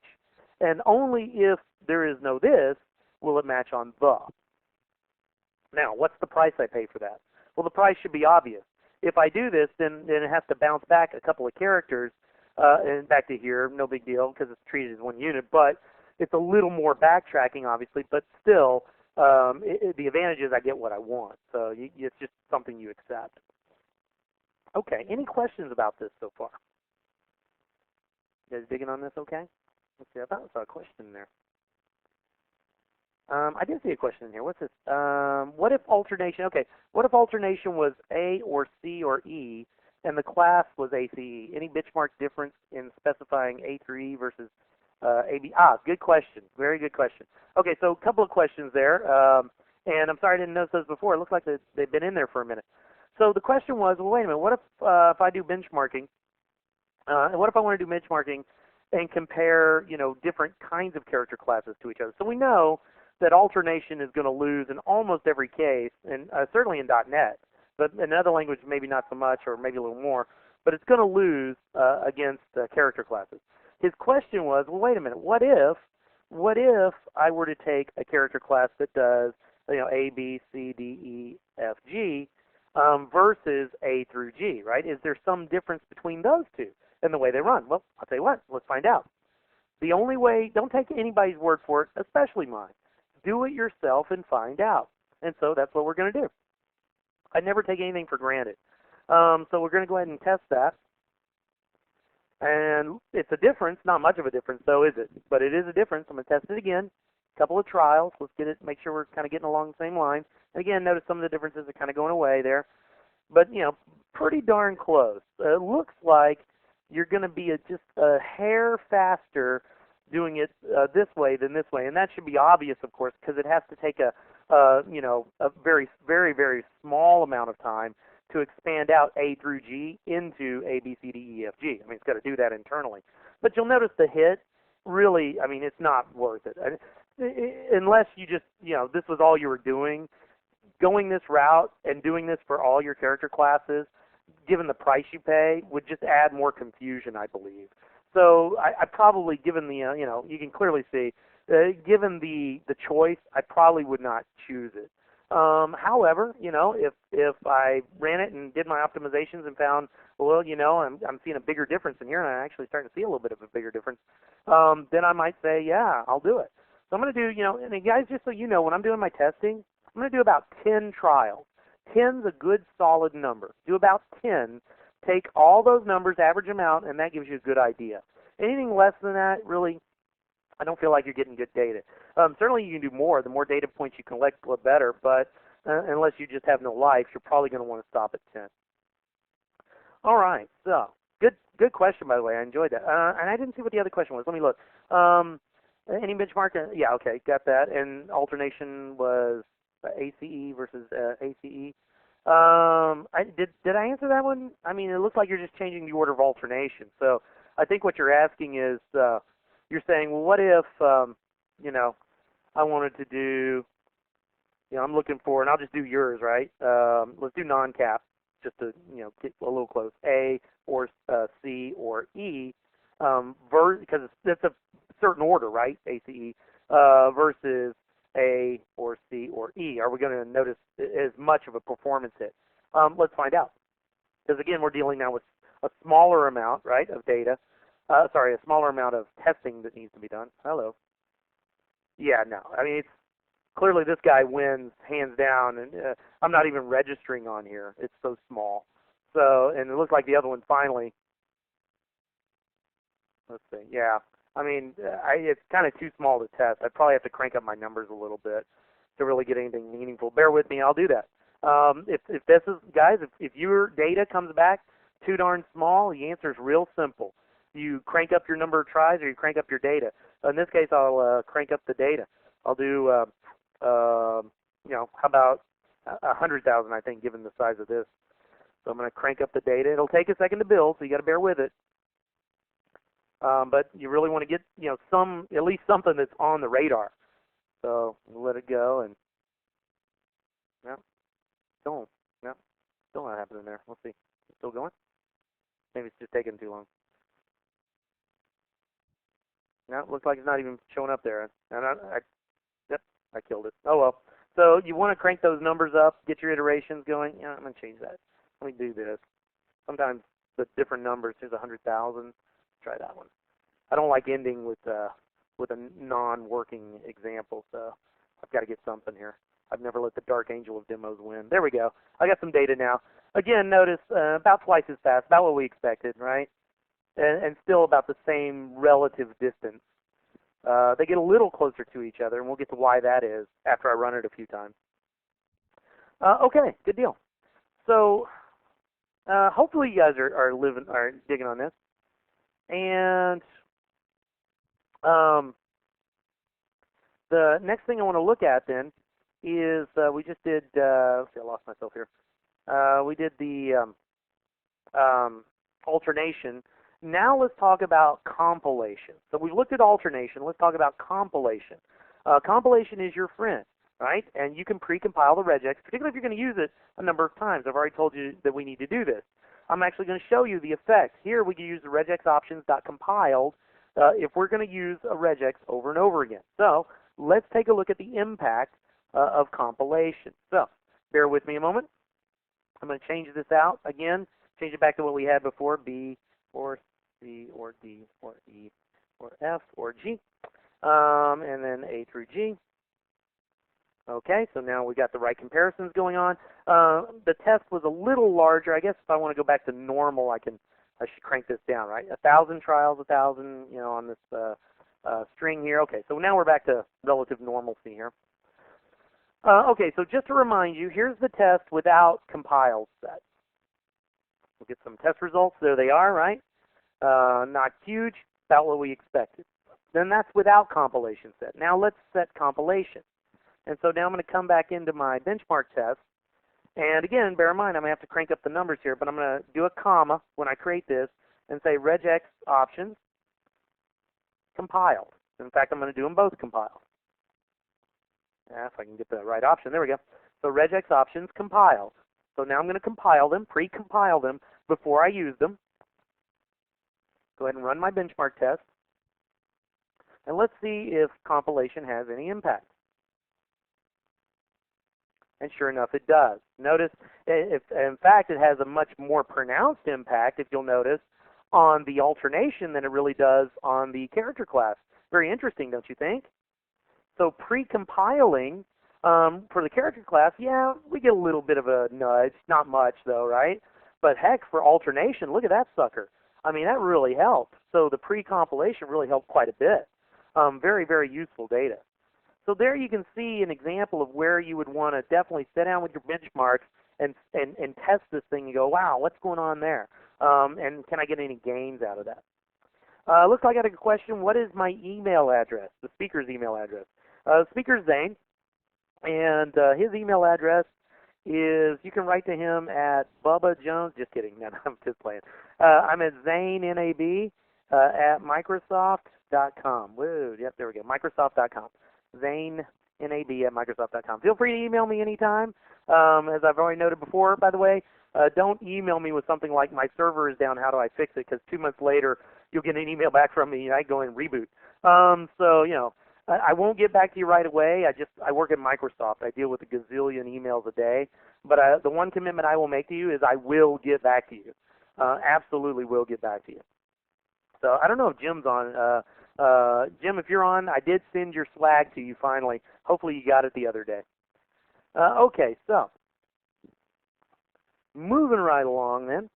And only if there is no this will it match on the. Now, what's the price I pay for that? Well, the price should be obvious. If I do this, then it has to bounce back a couple of characters and back to here. No big deal because it's treated as one unit, but it's a little more backtracking, obviously, but still, the advantage is I get what I want. So it's just something you accept. Okay, any questions about this so far? You guys digging on this okay? Let's see, I thought I saw a question in there. I did see a question in here. What's this? What if alternation, okay, what if alternation was A or C or E and the class was ACE? Any benchmark difference in specifying A through E versus AB? Good question. Very good question. Okay, so a couple of questions there. And I'm sorry I didn't notice those before. It looks like they've been in there for a minute. So the question was, well, wait a minute, what if I do benchmarking, and what if I want to do benchmarking and compare, different kinds of character classes to each other? So we know that alternation is going to lose in almost every case, and certainly in .NET, but in other languages maybe not so much, or maybe a little more, but it's going to lose against character classes. His question was, well, wait a minute, what if I were to take a character class that does, A, B, C, D, E, F, G, versus A through G, right? Is there some difference between those two and the way they run? Well, I'll tell you what, let's find out. The only way, don't take anybody's word for it, especially mine. Do it yourself and find out. And so that's what we're going to do. I never take anything for granted. So we're going to go ahead and test that. And it's a difference, not much of a difference though, is it? But it is a difference. I'm going to test it again. A couple of trials. Let's get it, make sure we're kind of getting along the same lines. And again, notice some of the differences are kind of going away there. But, pretty darn close. It looks like you're going to be just a hair faster doing it this way than this way. And that should be obvious, of course, because it has to take a very, very, very small amount of time to expand out A through G into A, B, C, D, E, F, G. I mean, it's got to do that internally. But you'll notice the hit, really, I mean, it's not worth it. Unless you just, this was all you were doing. Going this route and doing this for all your character classes, given the price you pay, would just add more confusion, I believe. So I probably, given the, you can clearly see, given the choice, I probably would not choose it. However, if I ran it and did my optimizations and found, well, I'm seeing a bigger difference in here, and I'm actually starting to see a little bit of a bigger difference, then I might say, yeah, I'll do it. So I'm going to do, and guys, just so you know, when I'm doing my testing, I'm going to do about 10 trials. 10's a good solid number. Do about 10. Take all those numbers, average them out, and that gives you a good idea. Anything less than that, really, I don't feel like you're getting good data. Certainly you can do more. The more data points you collect, the better, but unless you just have no life, you're probably going to want to stop at 10. All right, so good question, by the way. I enjoyed that. And I didn't see what the other question was. Let me look. Any benchmark? Yeah, okay, got that. And alternation was ACE versus ACE. Did I answer that one? I mean, it looks like you're just changing the order of alternation. So I think what you're asking is, you're saying, well, what if, I wanted to do, I'm looking for, and I'll just do yours, right? Let's do non-cap, just to, get a little close. A or C or E, because it's a certain order, right? ACE, versus A or C or E. Are we going to notice as much of a performance hit? Let's find out. Because again, we're dealing now with a smaller amount, right, of data. A smaller amount of testing that needs to be done. Hello. Yeah, no. I mean, it's clearly this guy wins hands down, and I'm not even registering on here. It's so small. So, and it looks like the other one finally. Let's see. Yeah. I mean, it's kind of too small to test. I'd probably have to crank up my numbers a little bit to really get anything meaningful. Bear with me. I'll do that. If this is, guys, if your data comes back too darn small, the answer is real simple. You crank up your number of tries or you crank up your data. In this case, I'll crank up the data. I'll do, how about 100,000, I think, given the size of this. So I'm going to crank up the data. It'll take a second to build, so you got to bear with it. But you really want to get, at least something that's on the radar. So we'll let it go, and still not happening there. Let's see. It's still going? Maybe it's just taking too long. No, it looks like it's not even showing up there. And I killed it. Oh well. So you want to crank those numbers up, get your iterations going. Yeah, I'm going to change that. Let me do this. Sometimes the different numbers, here's 100,000. Try that one. I don't like ending with a non-working example, so I've got to get something here. I've never let the dark angel of demos win. There we go. I got some data now. Again, notice about twice as fast, about what we expected, right? And still about the same relative distance. They get a little closer to each other, and we'll get to why that is after I run it a few times. Okay, good deal. So hopefully you guys are digging on this. And the next thing I want to look at then is we just did, let's see, I lost myself here. We did the alternation. Now let's talk about compilation. So we've looked at alternation. Let's talk about compilation. Compilation is your friend, right? And you can pre-compile the regex, particularly if you're going to use it a number of times. I've already told you that we need to do this. I'm actually going to show you the effects. Here we can use the regex options.compiled if we're going to use a regex over and over again. So let's take a look at the impact of compilation. So bear with me a moment. I'm going to change this out again, change it back to what we had before, B or C or D or E or F or G, and then A through G. Okay, so now we got the right comparisons going on. The test was a little larger. I guess if I want to go back to normal, I should crank this down, right? 1,000 trials, 1,000, on this string here. Okay, so now we're back to relative normalcy here. Okay, so just to remind you, here's the test without compiled set. We'll get some test results. There they are, right? Not huge, about what we expected. Then that's without compilation set. Now let's set compilation. And so now I'm going to come back into my benchmark test. And again, bear in mind, I'm going to have to crank up the numbers here, but I'm going to do a comma when I create this and say regex options compiled. In fact, I'm going to do them both compiled. If I can get the right option. There we go. So regex options compiled. So now I'm going to compile them, pre-compile them before I use them. Go ahead and run my benchmark test. And let's see if compilation has any impact. And sure enough, it does. Notice, in fact, it has a much more pronounced impact, if you'll notice, on the alternation than it really does on the character class. Very interesting, don't you think? So pre-compiling for the character class, yeah, we get a little bit of a nudge. Not much, though, right? But heck, for alternation, look at that sucker. I mean, that really helped. So the pre-compilation really helped quite a bit. Very, very useful data. So there you can see an example of where you would want to definitely sit down with your benchmarks and test this thing and go, wow, what's going on there? And can I get any gains out of that? Looks like I got a question. What is my email address, the speaker's email address? Speaker's Zane, and his email address is, you can write to him at Bubba Jones. Just kidding. No, I'm just playing. I'm at Zane, N-A-B, at Microsoft.com. Woo, yep, there we go, Microsoft.com. Zane, N-A-B, at Microsoft.com. Feel free to email me anytime. As I've already noted before, by the way, don't email me with something like my server is down, how do I fix it? Because 2 months later, you'll get an email back from me and I go and reboot. So, I won't get back to you right away. I work at Microsoft. I deal with a gazillion emails a day. But the one commitment I will make to you is I will get back to you. Absolutely will get back to you. So I don't know if Jim's on. Jim, if you're on, I did send your swag to you finally. Hopefully you got it the other day. Okay, so moving right along then.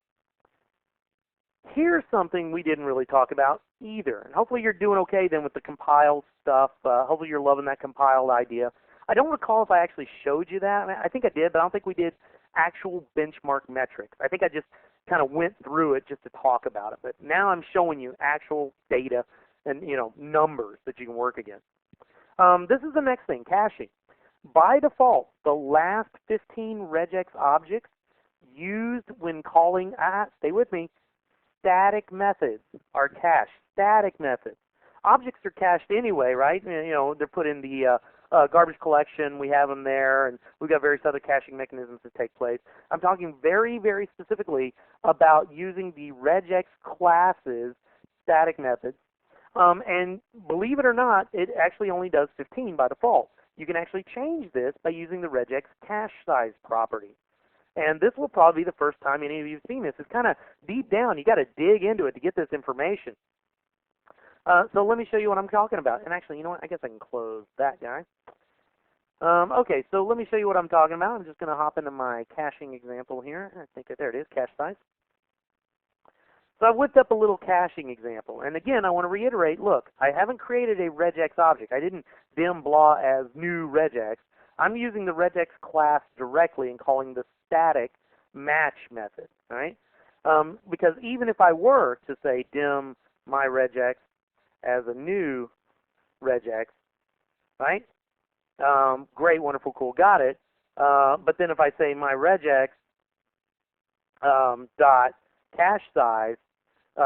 Here's something we didn't really talk about. either. And hopefully you're doing okay then with the compiled stuff. Hopefully you're loving that compiled idea. I don't recall if I actually showed you that. I think I did, but I don't think we did actual benchmark metrics. I think I just kind of went through it just to talk about it. But now I'm showing you actual data and numbers that you can work against. This is the next thing, caching. By default, the last 15 regex objects used when calling, stay with me, static methods are cached. Static methods. Objects are cached anyway, right? They're put in the garbage collection. We have them there, and we've got various other caching mechanisms that take place. I'm talking very, very specifically about using the regex class's static methods. And believe it or not, it actually only does 15 by default. You can actually change this by using the regex cache size property. And this will probably be the first time any of you have seen this. It's kind of deep down. You got to dig into it to get this information. So let me show you what I'm talking about. And actually, you know what? I guess I can close that guy. Okay, so let me show you what I'm talking about. I'm just going to hop into my caching example here. I think there it is, cache size. So I've whipped up a little caching example. And again, I want to reiterate, look, I haven't created a regex object. I didn't dim blah as new regex. I'm using the regex class directly and calling the static match method, right? Because even if I were to say dim my regex as a new regex, right? Great, wonderful, cool, got it. But then if I say my regex dot cache size,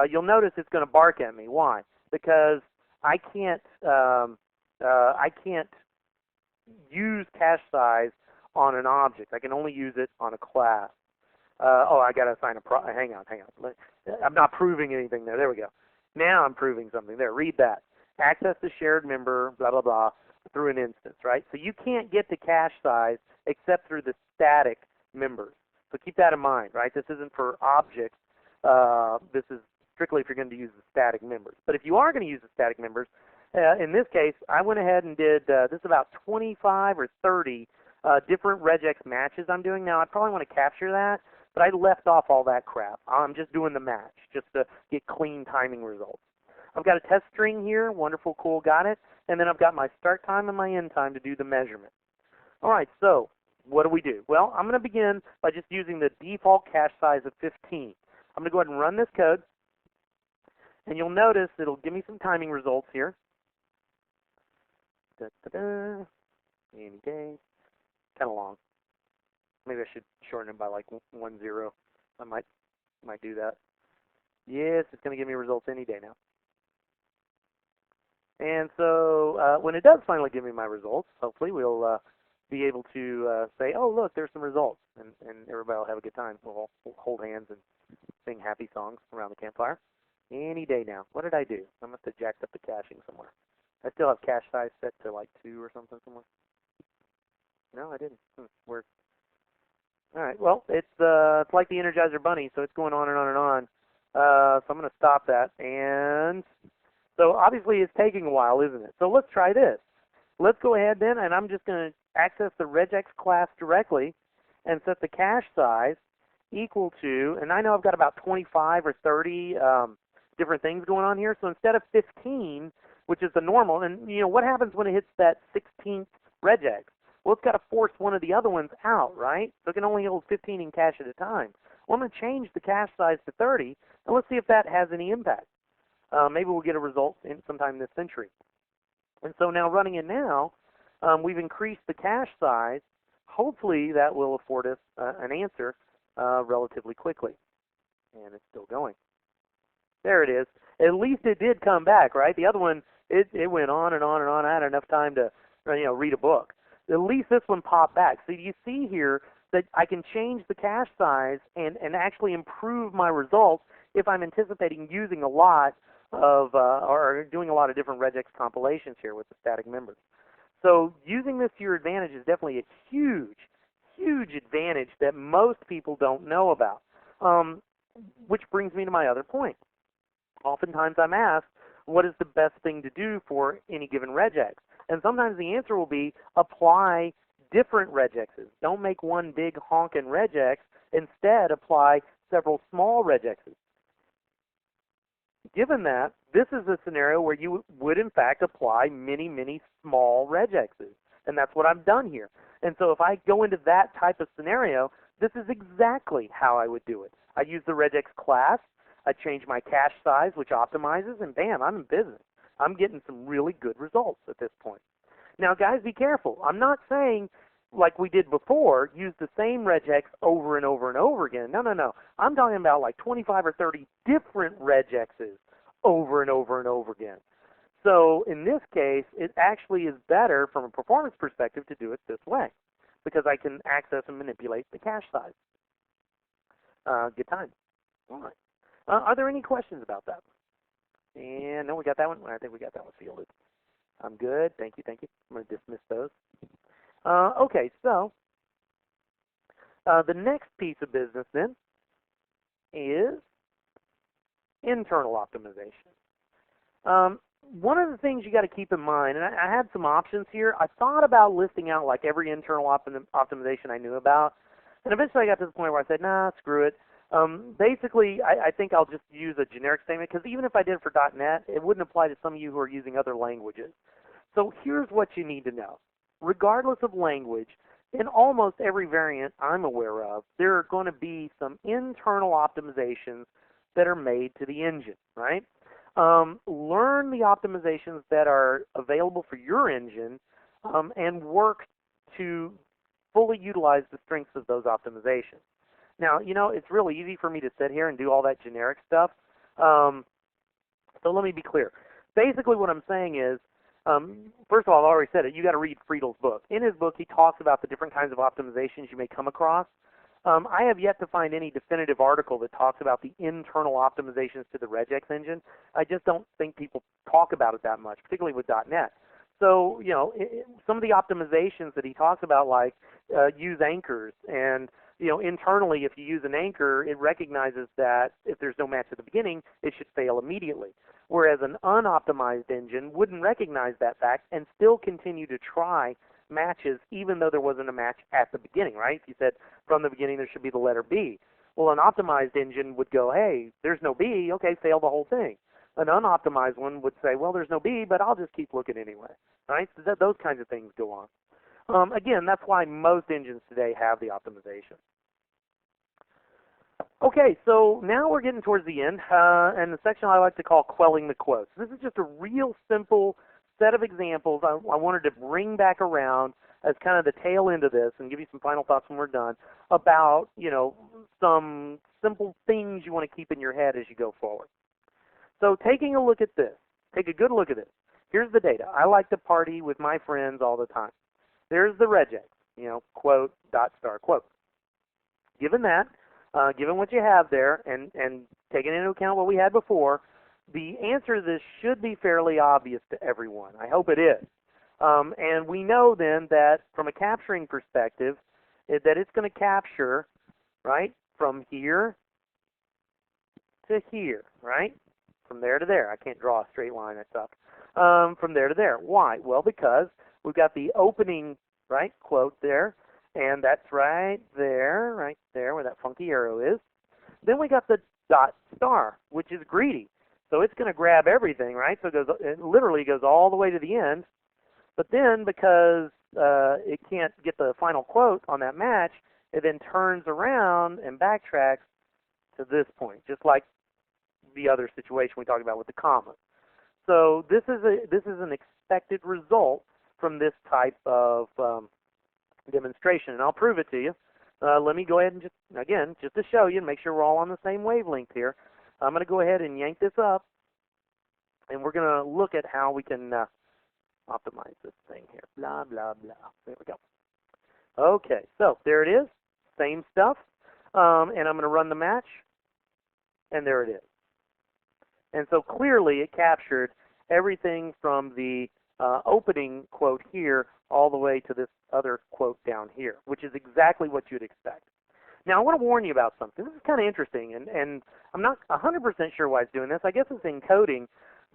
you'll notice it's going to bark at me. Why? Because I can't use cache size on an object. I can only use it on a class. I got to assign a hang on. I'm not proving anything there. There we go. Now I'm proving something there. Read that. Access the shared member, blah, blah, blah, through an instance, right? So you can't get to cache size except through the static members. So keep that in mind, right? This isn't for objects. This is strictly if you're going to use the static members. But if you are going to use the static members, in this case, I went ahead and did, this is about 25 or 30 different regex matches I'm doing. Now, I probably want to capture that, but I left off all that crap. I'm just doing the match, just to get clean timing results. I've got a test string here. Wonderful, cool, got it. And then I've got my start time and my end time to do the measurement. All right, so what do we do? Well, I'm going to begin by just using the default cache size of 15. I'm going to go ahead and run this code. And you'll notice it'll give me some timing results here. Any day. Kind of long. Maybe I should shorten it by like 10. I might do that. Yes, it's going to give me results any day now. And so when it does finally give me my results, hopefully we'll be able to say, oh, look, there's some results. And everybody will have a good time. We'll hold hands and sing happy songs around the campfire. Any day now. What did I do? I must have jacked up the caching somewhere. I still have cache size set to like 2 or something somewhere. No, I didn't. Weird. All right. Well, it's like the Energizer Bunny, so it's going on and on and on. So I'm going to stop that. And so obviously it's taking a while, isn't it? So let's try this. Let's go ahead then, and I'm just going to access the regex class directly and set the cache size equal to, and I know I've got about 25 or 30 different things going on here. So instead of 15, which is the normal, and what happens when it hits that 16th regex? Well, it's got to force one of the other ones out, right? So it can only hold 15 in cache at a time. Well, I'm going to change the cache size to 30, and let's see if that has any impact. Maybe we'll get a result sometime this century. And so now running it now, we've increased the cache size. Hopefully that will afford us an answer relatively quickly. And it's still going. There it is. At least it did come back, right? The other one, it went on and on and on. I had enough time to read a book. At least this one popped back. So you see here that I can change the cache size and actually improve my results if I'm anticipating using a lot of or doing a lot of different regex compilations here with the static members. So using this to your advantage is definitely a huge, huge advantage that most people don't know about. Which brings me to my other point. Oftentimes I'm asked, what is the best thing to do for any given regex? And sometimes the answer will be apply different regexes. Don't make one big honkin' regex. Instead, apply several small regexes. Given that, this is a scenario where you would, in fact, apply many, many small regexes. And that's what I've done here. And so if I go into that type of scenario, this is exactly how I would do it. I use the regex class. I change my cache size, which optimizes, and bam, I'm in business. I'm getting some really good results at this point. Now, guys, be careful. I'm not saying, like we did before, use the same regex over and over and over again. No, no, no. I'm talking about like 25 or 30 different regexes over and over and over again. So in this case, it actually is better from a performance perspective to do it this way because I can access and manipulate the cache size. Good time. All right. Are there any questions about that? And no, we got that one. I think we got that one fielded. I'm good. Thank you. Thank you. I'm going to dismiss those. Okay, so the next piece of business then is internal optimization. One of the things you got to keep in mind, and I had some options here. I thought about listing out like every internal optimization I knew about, and eventually I got to the point where I said, nah, screw it. Basically, I think I'll just use a generic statement because even if I did it for .NET, it wouldn't apply to some of you who are using other languages. So here's what you need to know. Regardless of language, in almost every variant I'm aware of, there are going to be some internal optimizations that are made to the engine, right? Learn the optimizations that are available for your engine and work to fully utilize the strengths of those optimizations. Now, you know, it's really easy for me to sit here and do all that generic stuff. So let me be clear. Basically what I'm saying is, first of all, I've already said it, you got to read Friedel's book. In his book, he talks about the different kinds of optimizations you may come across. I have yet to find any definitive article that talks about the internal optimizations to the regex engine. I just don't think people talk about it that much, particularly with .NET. So, you know, some of the optimizations that he talks about, like use anchors, and, you know, internally, if you use an anchor, it recognizes that if there's no match at the beginning, it should fail immediately. Whereas an unoptimized engine wouldn't recognize that fact and still continue to try matches even though there wasn't a match at the beginning, right? If you said from the beginning there should be the letter B. Well, an optimized engine would go, hey, there's no B, okay, fail the whole thing. An unoptimized one would say, well, there's no B, but I'll just keep looking anyway, right? So those kinds of things go on. Again, that's why most engines today have the optimization. Okay, so now we're getting towards the end, and the section I like to call quelling the quotes. This is just a real simple set of examples I wanted to bring back around as kind of the tail end of this and give you some final thoughts when we're done about, you know, some simple things you want to keep in your head as you go forward. So taking a look at this, take a good look at this. Here's the data. I like to party with my friends all the time. There's the regex, you know, quote, dot, star, quote. Given that, given what you have there, and taking into account what we had before, the answer to this should be fairly obvious to everyone. I hope it is. And we know then that from a capturing perspective, that it's going to capture, right, from here to here, right? From there to there. I can't draw a straight line, that sucks. From there to there. Why? Well, because we've got the opening, right, quote there, and that's right there where that funky arrow is. Then we got the dot star, which is greedy. So it's going to grab everything, right? So it literally goes all the way to the end. But then because it can't get the final quote on that match, it then turns around and backtracks to this point, just like the other situation we talked about with the comma. So this is an expected result from this type of demonstration, and I'll prove it to you. Let me go ahead and just to show you and make sure we're all on the same wavelength here, I'm going to go ahead and yank this up, and we're going to look at how we can optimize this thing here. Blah, blah, blah. There we go. Okay, so there it is. Same stuff. And I'm going to run the match, and there it is. And so clearly it captured everything from the opening quote here all the way to this other quote down here, which is exactly what you'd expect. Now, I want to warn you about something. This is kind of interesting, and I'm not 100% sure why it's doing this. I guess it's encoding,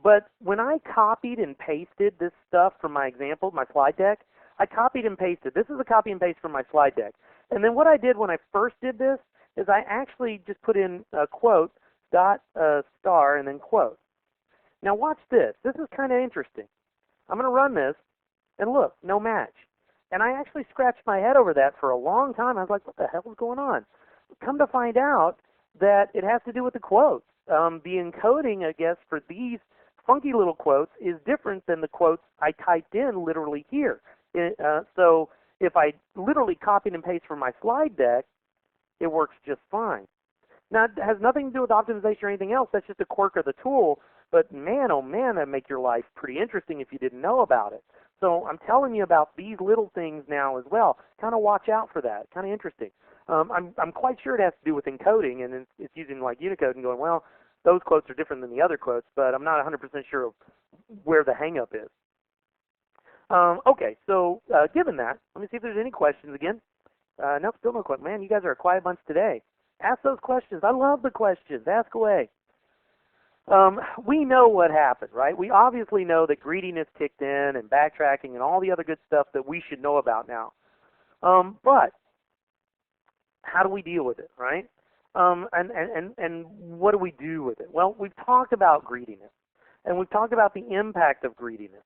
but when I copied and pasted this stuff from my example, my slide deck, I copied and pasted. This is a copy and paste from my slide deck. And then what I did when I first did this is I actually just put in a quote, dot, star, and then quote. Now watch this. This is kind of interesting. I'm going to run this, and look, no match. And I actually scratched my head over that for a long time. I was like, what the hell is going on? Come to find out that it has to do with the quotes. The encoding, I guess, for these funky little quotes is different than the quotes I typed in literally here. So if I literally copied and paste from my slide deck, it works just fine. Now, it has nothing to do with optimization or anything else. That's just a quirk of the tool. But man, oh man, that'd make your life pretty interesting if you didn't know about it. So I'm telling you about these little things now as well. Kind of watch out for that. Kind of interesting. I'm quite sure it has to do with encoding, and it's using like Unicode and going, well, those quotes are different than the other quotes, but I'm not 100% sure of where the hang-up is. Okay, so given that, let me see if there's any questions again. No, still no questions. Man, you guys are a quiet bunch today. Ask those questions. I love the questions. Ask away. We know what happened, right? We obviously know that greediness kicked in and backtracking and all the other good stuff that we should know about now. But how do we deal with it, right? And what do we do with it? Well, we've talked about greediness, and we've talked about the impact of greediness.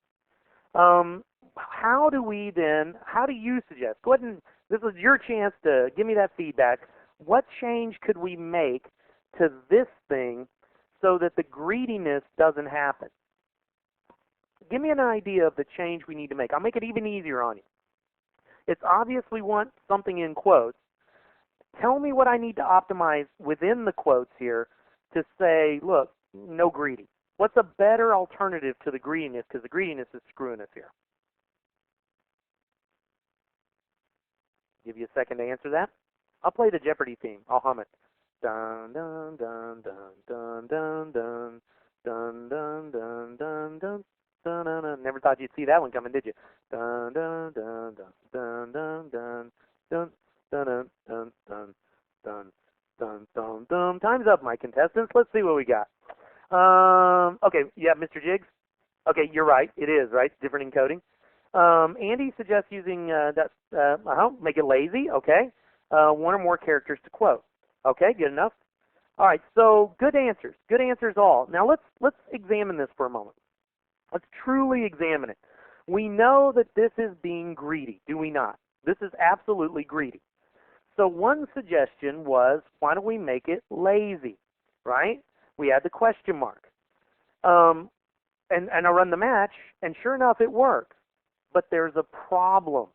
How do you suggest? Go ahead and, this is your chance to give me that feedback. What change could we make to this thing so that the greediness doesn't happen? Give me an idea of the change we need to make. I'll make it even easier on you. It's obvious we want something in quotes. Tell me what I need to optimize within the quotes here to say, look, no greedy. What's a better alternative to the greediness? Because the greediness is screwing us here. Give you a second to answer that. I'll play the Jeopardy theme. I'll hum it. Dun dun dun dun dun dun dun dun dun dun dun dun dun dun. Never thought you'd see that one coming, did you? Dun dun dun dun dun dun dun dun dun dun dun dun dun dun. Time's up, my contestants. Let's see what we got. Okay, yeah, Mr. Jiggs. Okay, you're right. It is right. Different encoding. Andy suggests using make it lazy. Okay. One or more characters to quote. Okay, good enough. All right, so good answers. Good answers all. Now let's examine this for a moment. Let's truly examine it. We know that this is being greedy, do we not? This is absolutely greedy. So one suggestion was, why don't we make it lazy, right? We add the question mark. And I run the match, and sure enough, it works. But there's a problem.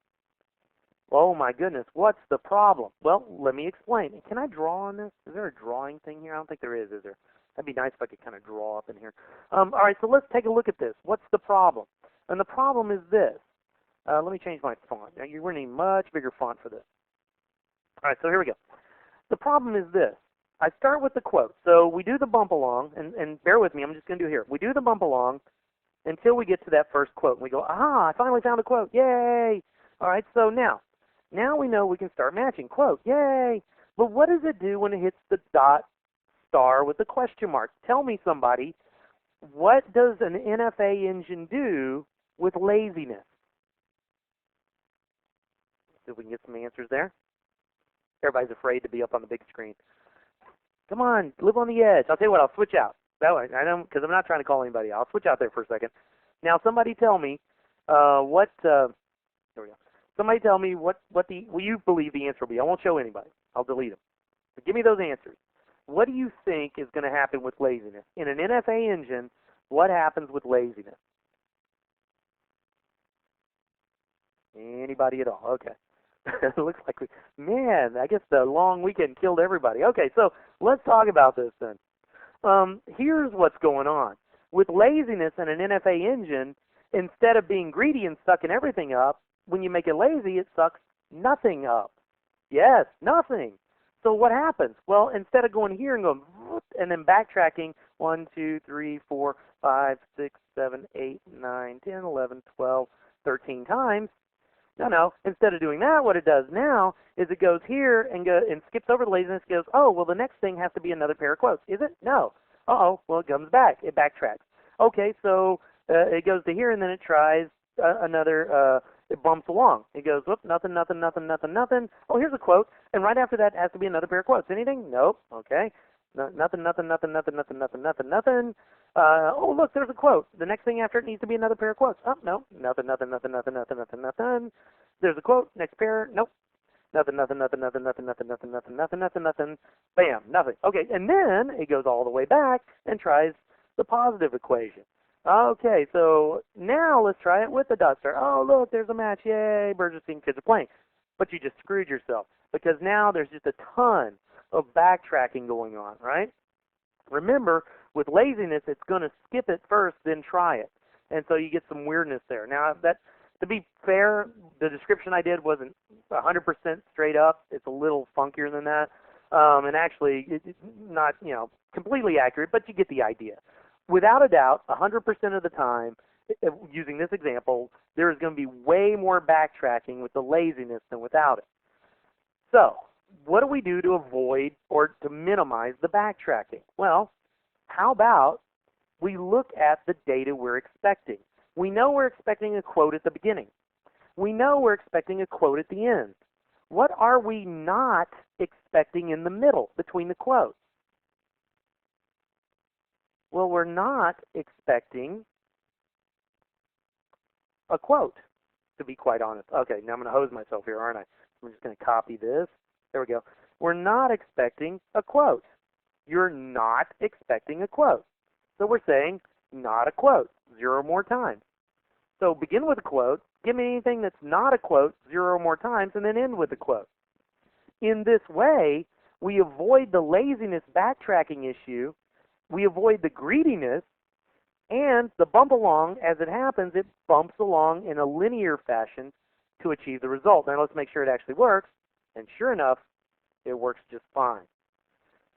Oh my goodness, what's the problem? Well, let me explain. Can I draw on this? Is there a drawing thing here? I don't think there is there? That'd be nice if I could kind of draw up in here. All right, so let's take a look at this. What's the problem? And the problem is this. Let me change my font. Now, you're going to need much bigger font for this. All right, so here we go. The problem is this. I start with the quote. So we do the bump along, and bear with me, I'm just going to do it here. We do the bump along until we get to that first quote. And we go, aha, I finally found a quote. Yay! All right, so now we know we can start matching. Quote, yay! But what does it do when it hits the dot star with the question mark? Tell me, somebody, what does an NFA engine do with laziness? See if we can get some answers there. Everybody's afraid to be up on the big screen. Come on, live on the edge. I'll tell you what, I'll switch out. That way, I don't, because I'm not trying to call anybody. I'll switch out there for a second. Now, somebody tell me here we go. Somebody tell me what you believe the answer will be. I won't show anybody. I'll delete them. But give me those answers. What do you think is going to happen with laziness? In an NFA engine, what happens with laziness? Anybody at all? Okay. It looks like man, I guess the long weekend killed everybody. Okay, so let's talk about this then. Here's what's going on. With laziness in an NFA engine, instead of being greedy and sucking everything up, when you make it lazy, it sucks nothing up. Yes, nothing. So what happens? Well, instead of going here and going and then backtracking 1, 2, 3, 4, 5, 6, 7, 8, 9, 10, 11, 12, 13 times, no. Instead of doing that, what it does now is it goes here and skips over the laziness, goes, oh, well, the next thing has to be another pair of quotes. Is it? No. Uh-oh. Well, it comes back. It backtracks. Okay, so it goes to here, and then it tries another, it bumps along. It goes, whoop, nothing. Oh, here's a quote. And right after that has to be another pair of quotes. Anything? Nope. Okay. Nothing, nothing, nothing, nothing, nothing, nothing, nothing, nothing. Oh, look, there's a quote. The next thing after it needs to be another pair of quotes. Oh, no, nothing, nothing, nothing, nothing, nothing, nothing, nothing. There's a quote. Next pair. Nope. Nothing, nothing, nothing, nothing, nothing, nothing, nothing, nothing, nothing, nothing, nothing. Bam, nothing. Okay, and then it goes all the way back and tries the positive equation. Okay, so now let's try it with the dot star. Oh, look, there's a match. Yay, birds are singing, kids are playing. But you just screwed yourself because now there's just a ton of backtracking going on, right? Remember, with laziness, it's going to skip it first, then try it. And so you get some weirdness there. Now, to be fair, the description I did wasn't 100% straight up. It's a little funkier than that. And actually, it's not, completely accurate, but you get the idea. Without a doubt, 100% of the time, using this example, there is going to be way more backtracking with the laziness than without it. So, what do we do to avoid or to minimize the backtracking? Well, how about we look at the data we're expecting? We know we're expecting a quote at the beginning. We know we're expecting a quote at the end. What are we not expecting in the middle between the quotes? Well, we're not expecting a quote, to be quite honest. Okay, now I'm going to hose myself here, aren't I? I'm just going to copy this. There we go. We're not expecting a quote. You're not expecting a quote. So we're saying not a quote 0 more times. So begin with a quote, give me anything that's not a quote 0 more times, and then end with a quote. In this way, we avoid the laziness backtracking issue, we avoid the greediness, and the bump along, as it happens, it bumps along in a linear fashion to achieve the result. Now let's make sure it actually works, and sure enough, it works just fine.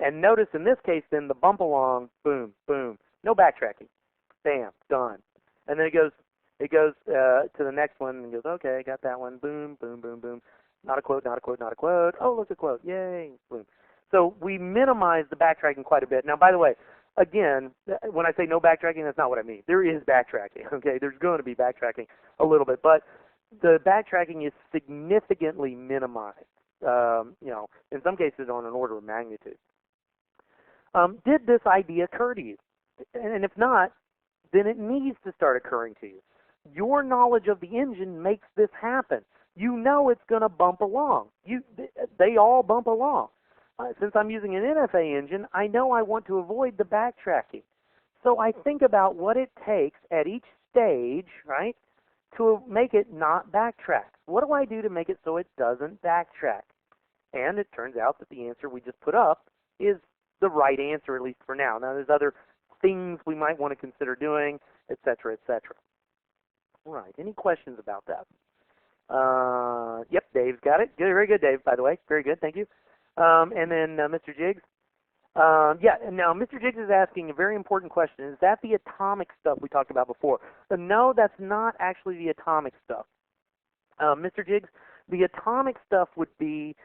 And notice in this case then, the bump along, boom, boom, no backtracking. Bam, done. And then it goes to the next one and goes, okay, I got that one, boom, boom, boom, boom. Not a quote, not a quote, not a quote. Oh, look, a quote, yay, boom. So we minimize the backtracking quite a bit. Now, by the way, again, when I say no backtracking, that's not what I mean. There is backtracking, okay? There's going to be backtracking a little bit, but the backtracking is significantly minimized, in some cases on an order of magnitude. Did this idea occur to you? And if not, then it needs to start occurring to you. Your knowledge of the engine makes this happen. You know it's going to bump along. They all bump along. Since I'm using an NFA engine, I know I want to avoid the backtracking. So I think about what it takes at each stage, right, to make it not backtrack. What do I do to make it so it doesn't backtrack? And it turns out that the answer we just put up is the right answer, at least for now. Now, there's other things we might want to consider doing, et cetera, et cetera. All right, any questions about that? Yep, Dave's got it. Good, very good, Dave, by the way. Very good, thank you. And then Mr. Jiggs. Yeah, and now Mr. Jiggs is asking a very important question. Is that the atomic stuff we talked about before? No, that's not actually the atomic stuff. Mr. Jiggs, the atomic stuff would be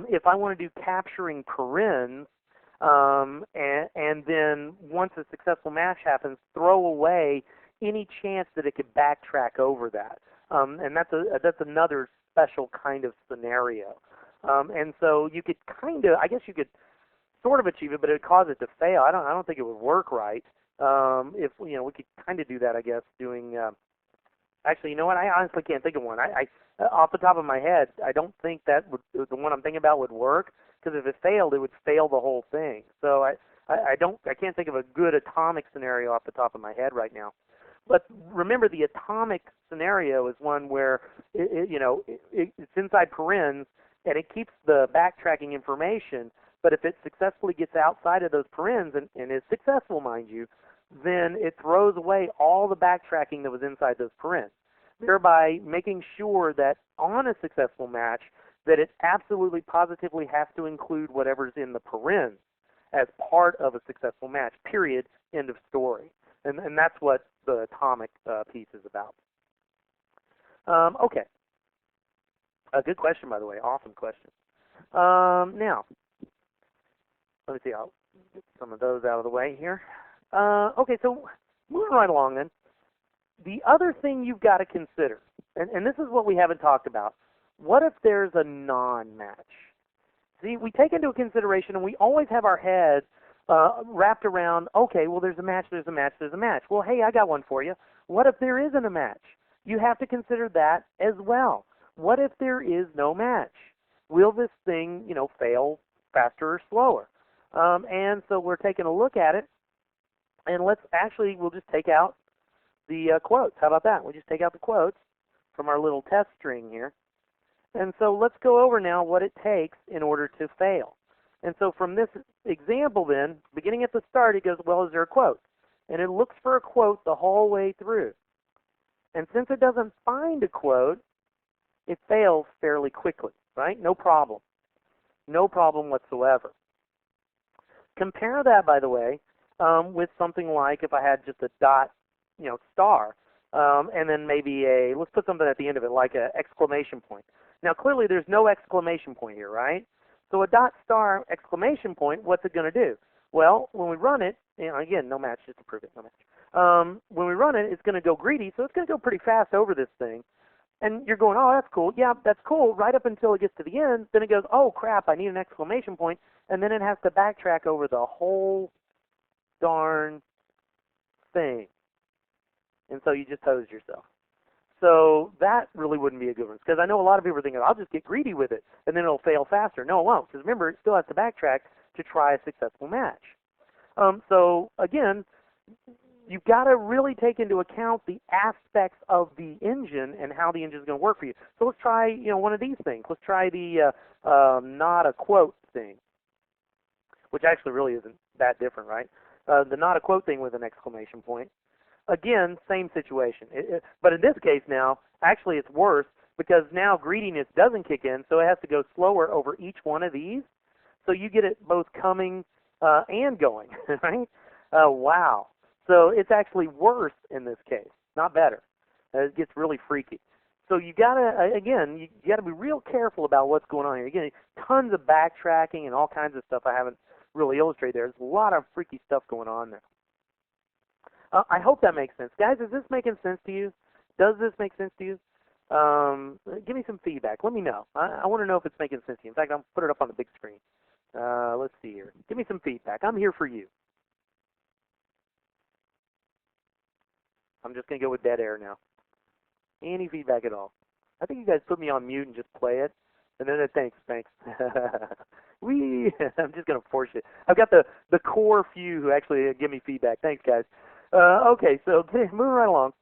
if I want to do capturing parens, and then once a successful match happens, throw away any chance that it could backtrack over that. And that's another special kind of scenario. And so you could I guess you could sort of achieve it, but it would cause it to fail. I don't think it would work right. If we could kind of do that, I guess, doing. Actually, you know what? I honestly can't think of one. I off the top of my head, I don't think the one I'm thinking about would work, because if it failed, it would fail the whole thing. So I can't think of a good atomic scenario off the top of my head right now. But remember, the atomic scenario is one where it's inside parens and it keeps the backtracking information. But if it successfully gets outside of those parens and is successful, mind you, then it throws away all the backtracking that was inside those parens, thereby making sure that on a successful match that it absolutely positively has to include whatever's in the parens as part of a successful match, period, end of story. And that's what the atomic piece is about. Okay. A good question, by the way. Awesome question. Now, let me see. I'll get some of those out of the way here. Okay, so moving right along then. The other thing you've got to consider, and this is what we haven't talked about, what if there's a non-match? See, we take into consideration, and we always have our heads wrapped around, okay, well, there's a match, there's a match, there's a match. Well, hey, I got one for you. What if there isn't a match? You have to consider that as well. What if there is no match? Will this thing, fail faster or slower? And so we're taking a look at it, and we'll just take out the quotes. How about that? We'll just take out the quotes from our little test string here. And so let's go over now what it takes in order to fail. And so from this example then, beginning at the start, it goes, well, is there a quote? And it looks for a quote the whole way through. And since it doesn't find a quote, it fails fairly quickly, right? No problem. No problem whatsoever. Compare that, by the way, with something like if I had just a dot, star, and then maybe let's put something at the end of it, like an exclamation point. Now, clearly there's no exclamation point here, right? So a dot star exclamation point, what's it going to do? Well, when we run it, again, no match, just to prove it, no match. When we run it, it's going to go greedy, so it's going to go pretty fast over this thing. And you're going, oh, that's cool. Yeah, that's cool, right up until it gets to the end. Then it goes, oh, crap, I need an exclamation point. And then it has to backtrack over the whole darn thing. And so you just hosed yourself. So that really wouldn't be a good one, because I know a lot of people are thinking, I'll just get greedy with it, and then it'll fail faster. No, it won't, because remember, it still has to backtrack to try a successful match. So, again, you've got to really take into account the aspects of the engine and how the engine is going to work for you. So let's try, one of these things. Let's try the not a quote thing, which actually really isn't that different, right? The not a quote thing with an exclamation point. Again, same situation. But in this case now, actually it's worse, because now greediness doesn't kick in, so it has to go slower over each one of these. So you get it both coming and going, right? Wow. So it's actually worse in this case, not better. It gets really freaky. So you gotta, again, you gotta be real careful about what's going on here. Again, tons of backtracking and all kinds of stuff I haven't really illustrated there. There's a lot of freaky stuff going on there. I hope that makes sense. Guys, is this making sense to you? Does this make sense to you? Give me some feedback. Let me know. I want to know if it's making sense to you. In fact, I'll put it up on the big screen. Let's see here. Give me some feedback. I'm here for you. I'm just going to go with dead air now. Any feedback at all? I think you guys put me on mute and just play it. And then thanks. I'm just going to force it. I've got the core few who actually give me feedback. Thanks, guys. Okay, so moving right along.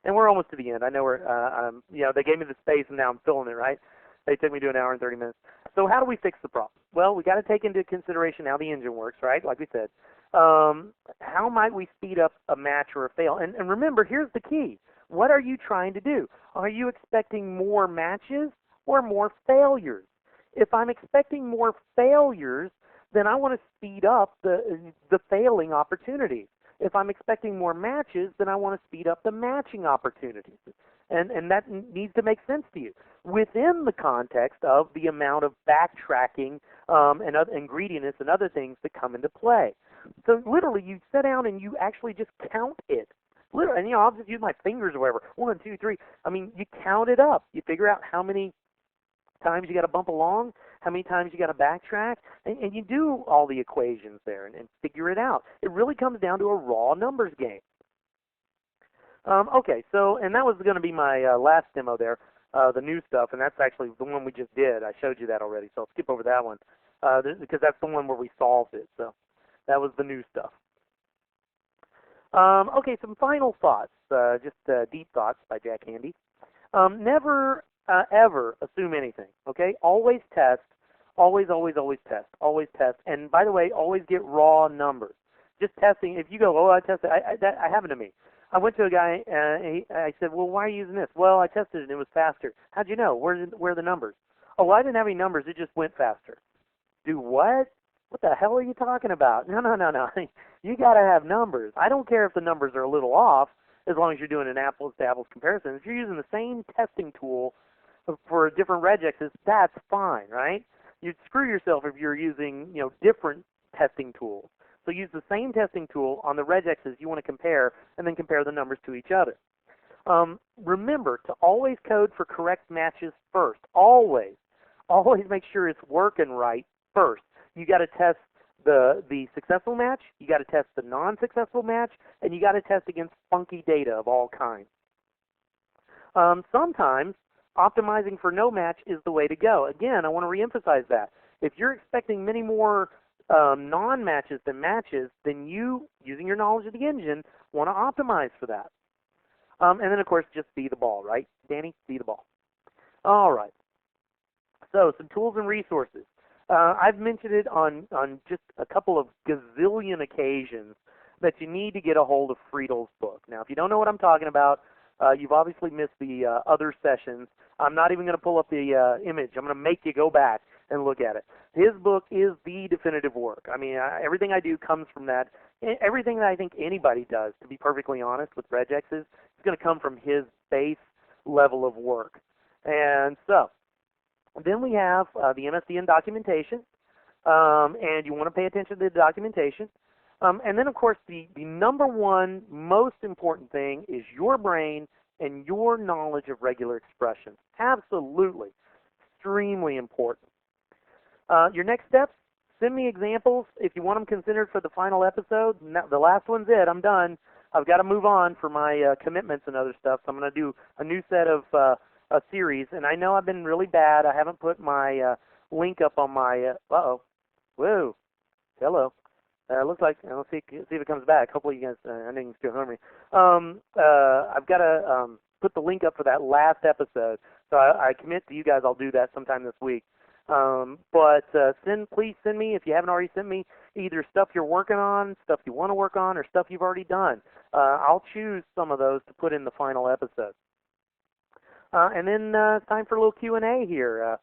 And we're almost to the end. I know they gave me the space and now I'm filling it, right? They took me to an hour and 30 minutes. So how do we fix the problem? Well, we got to take into consideration how the engine works, right? Like we said. How might we speed up a match or a fail? And remember, here's the key. What are you trying to do? Are you expecting more matches or more failures? If I'm expecting more failures, then I want to speed up the failing opportunities. If I'm expecting more matches, then I want to speed up the matching opportunities. And that needs to make sense to you within the context of the amount of backtracking and greediness and other things that come into play. So literally, you sit down and you actually just count it. Literally, and I'll just use my fingers or whatever. 1, 2, 3. I mean, you count it up. You figure out how many times you got to bump along, how many times you got to backtrack, and you do all the equations there and figure it out. It really comes down to a raw numbers game. Okay, so, and that was going to be my last demo there, the new stuff, and that's actually the one we just did. I showed you that already, so I'll skip over that one, because that's the one where we solved it, so that was the new stuff. Okay, some final thoughts, just deep thoughts by Jack Handy. Never, ever assume anything, okay? Always test, always test, always test, and by the way, always get raw numbers. Just testing, if you go, oh, I tested, that happened to me. I went to a guy, and I said, well, why are you using this? Well, I tested it, and it was faster. How'd you know? Where are the numbers? Oh, well, I didn't have any numbers. It just went faster. Do what? What the hell are you talking about? No. You got to have numbers. I don't care if the numbers are a little off, as long as you're doing an apples-to-apples comparison. If you're using the same testing tool for different regexes, that's fine, right? You'd screw yourself if you're using, different testing tools. So use the same testing tool on the regexes you want to compare, and then compare the numbers to each other. Remember to always code for correct matches first. Always make sure it's working right first. You got to test the successful match, you got to test the non-successful match, and you got to test against funky data of all kinds. Sometimes optimizing for no match is the way to go. Again, I want to reemphasize that. If you're expecting many more non-matches than matches, then you, using your knowledge of the engine, want to optimize for that. And then, of course, just see the ball, right? Danny, see the ball. All right. So, some tools and resources. I've mentioned it on just a couple of gazillion occasions that you need to get a hold of Friedel's book. Now, if you don't know what I'm talking about, you've obviously missed the other sessions. I'm not even going to pull up the image. I'm going to make you go back and look at it. His book is the definitive work. I mean, everything I do comes from that. Everything that I think anybody does, to be perfectly honest, with regexes, is going to come from his base level of work. And so, then we have the MSDN documentation, and you want to pay attention to the documentation. And then, of course, the number one most important thing is your brain and your knowledge of regular expressions. Absolutely. Extremely important. Your next steps, send me examples if you want them considered for the final episode. The last one's it. I'm done. I've got to move on for my commitments and other stuff, so I'm going to do a new set of a series. And I know I've been really bad. I haven't put my link up on my, whoa, hello. Looks like, let's see if it comes back. Hopefully you guys, I know you can still hear me. I've got to put the link up for that last episode. So I commit to you guys I'll do that sometime this week. But please send me, if you haven't already sent me, either stuff you're working on, stuff you want to work on, or stuff you've already done. I'll choose some of those to put in the final episode. And then it's time for a little Q&A here.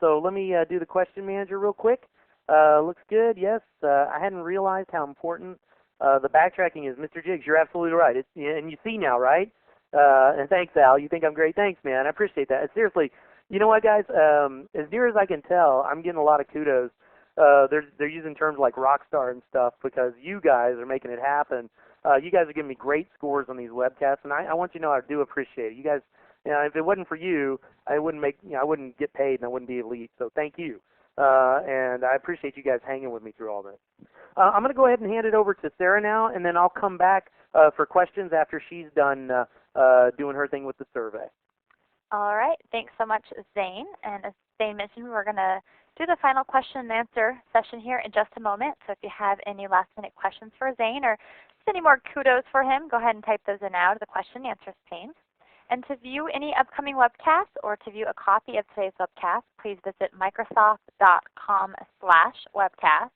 So let me do the question manager real quick. Looks good, yes. I hadn't realized how important the backtracking is. Mr. Jiggs, you're absolutely right. And you see now, right? And thanks, Al. You think I'm great? Thanks, man. I appreciate that. Seriously, you know what, guys? As near as I can tell, I'm getting a lot of kudos. They're using terms like rock star and stuff because you guys are making it happen. You guys are giving me great scores on these webcasts, and I want you to know I do appreciate it. You guys, if it wasn't for you, I wouldn't get paid and I wouldn't be elite. So thank you. And I appreciate you guys hanging with me through all this. I'm going to go ahead and hand it over to Sarah now, and then I'll come back for questions after she's done doing her thing with the survey. All right. Thanks so much, Zane. And as Zane mentioned, we're going to do the final question and answer session here in just a moment. So if you have any last-minute questions for Zane or just any more kudos for him, go ahead and type those in now to the question and answers pane. And to view any upcoming webcasts or to view a copy of today's webcast, please visit Microsoft.com/webcast.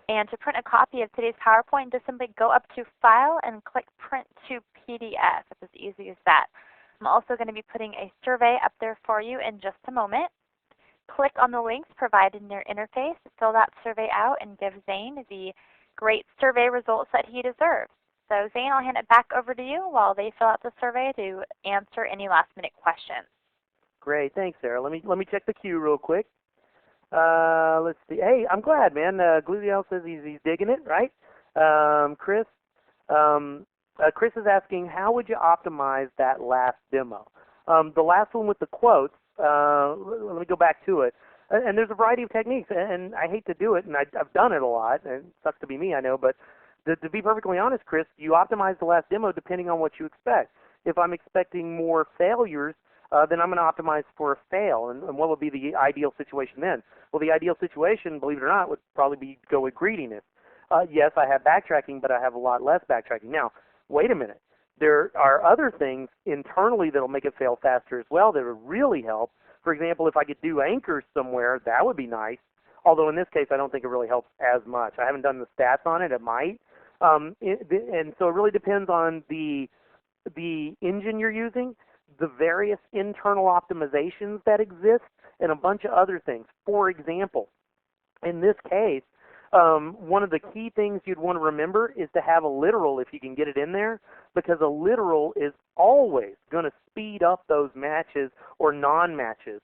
And to print a copy of today's PowerPoint, just simply go up to File and click Print to PDF. It's as easy as that. I'm also going to be putting a survey up there for you in just a moment. Click on the links provided in your interface, fill that survey out, and give Zane the great survey results that he deserves. So Zane, I'll hand it back over to you while they fill out the survey to answer any last-minute questions. Great, thanks, Sarah. Let me check the queue real quick. Let's see. Hey, I'm glad, man. Gludiel says he's digging it, right? Chris is asking, how would you optimize that last demo? The last one with the quotes. Let me go back to it. And there's a variety of techniques, and I hate to do it, and I've done it a lot, and it sucks to be me, I know, but to be perfectly honest, Chris, you optimize the last demo depending on what you expect. If I'm expecting more failures, then I'm going to optimize for a fail. And what would be the ideal situation then? Well, the ideal situation, believe it or not, would probably be go with greediness. Yes, I have backtracking, but I have a lot less backtracking. Now, wait a minute. There are other things internally that will make it fail faster as well that would really help. For example, if I could do anchors somewhere, that would be nice. Although in this case, I don't think it really helps as much. I haven't done the stats on it. It might. And so it really depends on the engine you're using, the various internal optimizations that exist, and a bunch of other things. For example, in this case, one of the key things you'd want to remember is to have a literal if you can get it in there, because a literal is always going to speed up those matches or non-matches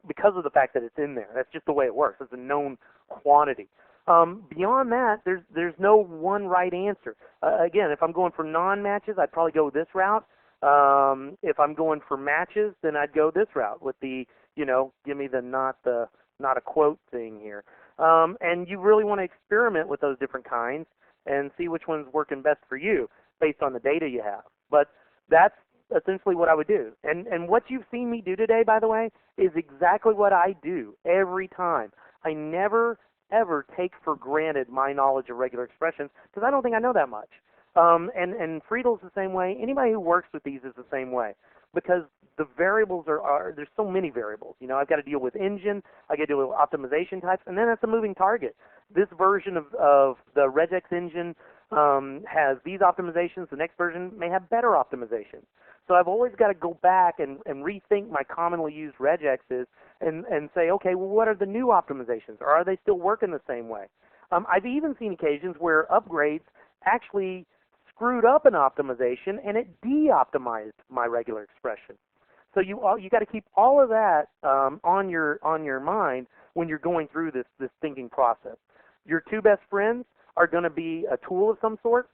because of the fact that it's in there. That's just the way it works. It's a known quantity. Beyond that, there's no one right answer. Again, if I'm going for non-matches, I'd probably go this route. If I'm going for matches, then I'd go this route with the, give me the not the not a quote thing here. And you really want to experiment with those different kinds and see which one's working best for you based on the data you have. But that's essentially what I would do. And what you've seen me do today, by the way, is exactly what I do every time. I never, ever take for granted my knowledge of regular expressions because I don't think I know that much. And Friedel's the same way. Anybody who works with these is the same way because the variables there's so many variables. You know, I've got to deal with engine, I got to deal with optimization types, and then that's a moving target. This version of the regex engine has these optimizations. The next version may have better optimizations. So I've always got to go back and rethink my commonly used regexes and say, okay, well, what are the new optimizations? Or are they still working the same way? I've even seen occasions where upgrades actually screwed up an optimization and it de-optimized my regular expression. So you got to keep all of that on your mind when you're going through this thinking process. Your two best friends are going to be a tool of some sort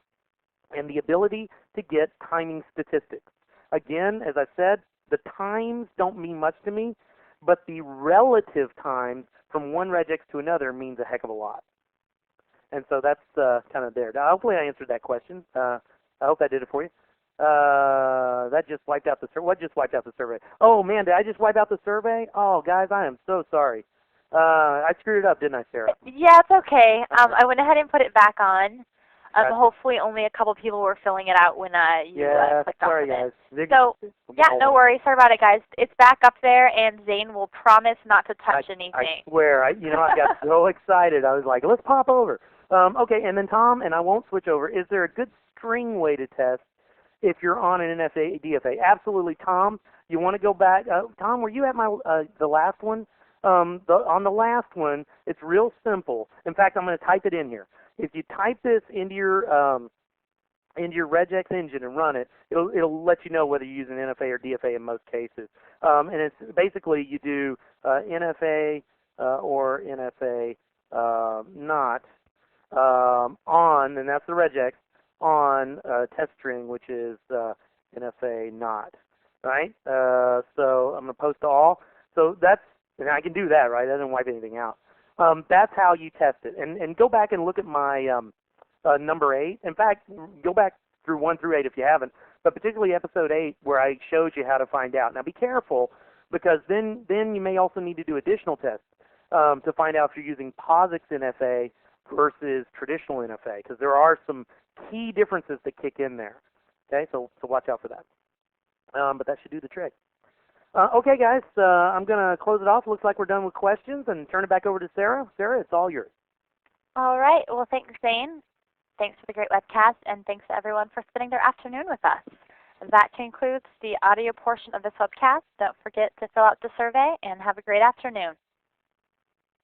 and the ability to get timing statistics. Again, as I said, the times don't mean much to me, but the relative times from one regex to another means a heck of a lot. And so that's kind of there. Now, hopefully I answered that question. I hope I did it for you. That just wiped out the survey. What just wiped out the survey? Oh, man, did I just wipe out the survey? Oh, guys, I am so sorry. I screwed it up, didn't I, Sarah? Yeah, it's okay. I went ahead and put it back on. Hopefully only a couple people were filling it out when you clicked on it. Guys. So, yeah, no worries. Sorry about it, guys. It's back up there, and Zane will promise not to touch anything. I swear. I got so excited. I was like, let's pop over. Okay, and then Tom, and I won't switch over, is there a good string way to test if you're on an NFA, DFA? Absolutely, Tom. You want to go back. Tom, were you at the last one? On the last one, it's real simple. In fact, I'm going to type it in here. If you type this into your regex engine and run it, it'll let you know whether you're using NFA or DFA in most cases. And it's basically you do NFA or NFA not on, and that's the regex, on test string, which is NFA not, right? So I'm going to post to all. So and I can do that, right? That doesn't wipe anything out. That's how you test it. And go back and look at my number 8. In fact, go back through 1 through 8 if you haven't, but particularly episode 8 where I showed you how to find out. Now be careful because then you may also need to do additional tests to find out if you're using POSIX NFA versus traditional NFA because there are some key differences that kick in there. Okay, so watch out for that. But that should do the trick. Okay, guys, I'm going to close it off. Looks like we're done with questions and turn it back over to Sarah. Sarah, it's all yours. All right. Well, thanks, Zane. Thanks for the great webcast, and thanks to everyone for spending their afternoon with us. That concludes the audio portion of this webcast. Don't forget to fill out the survey, and have a great afternoon.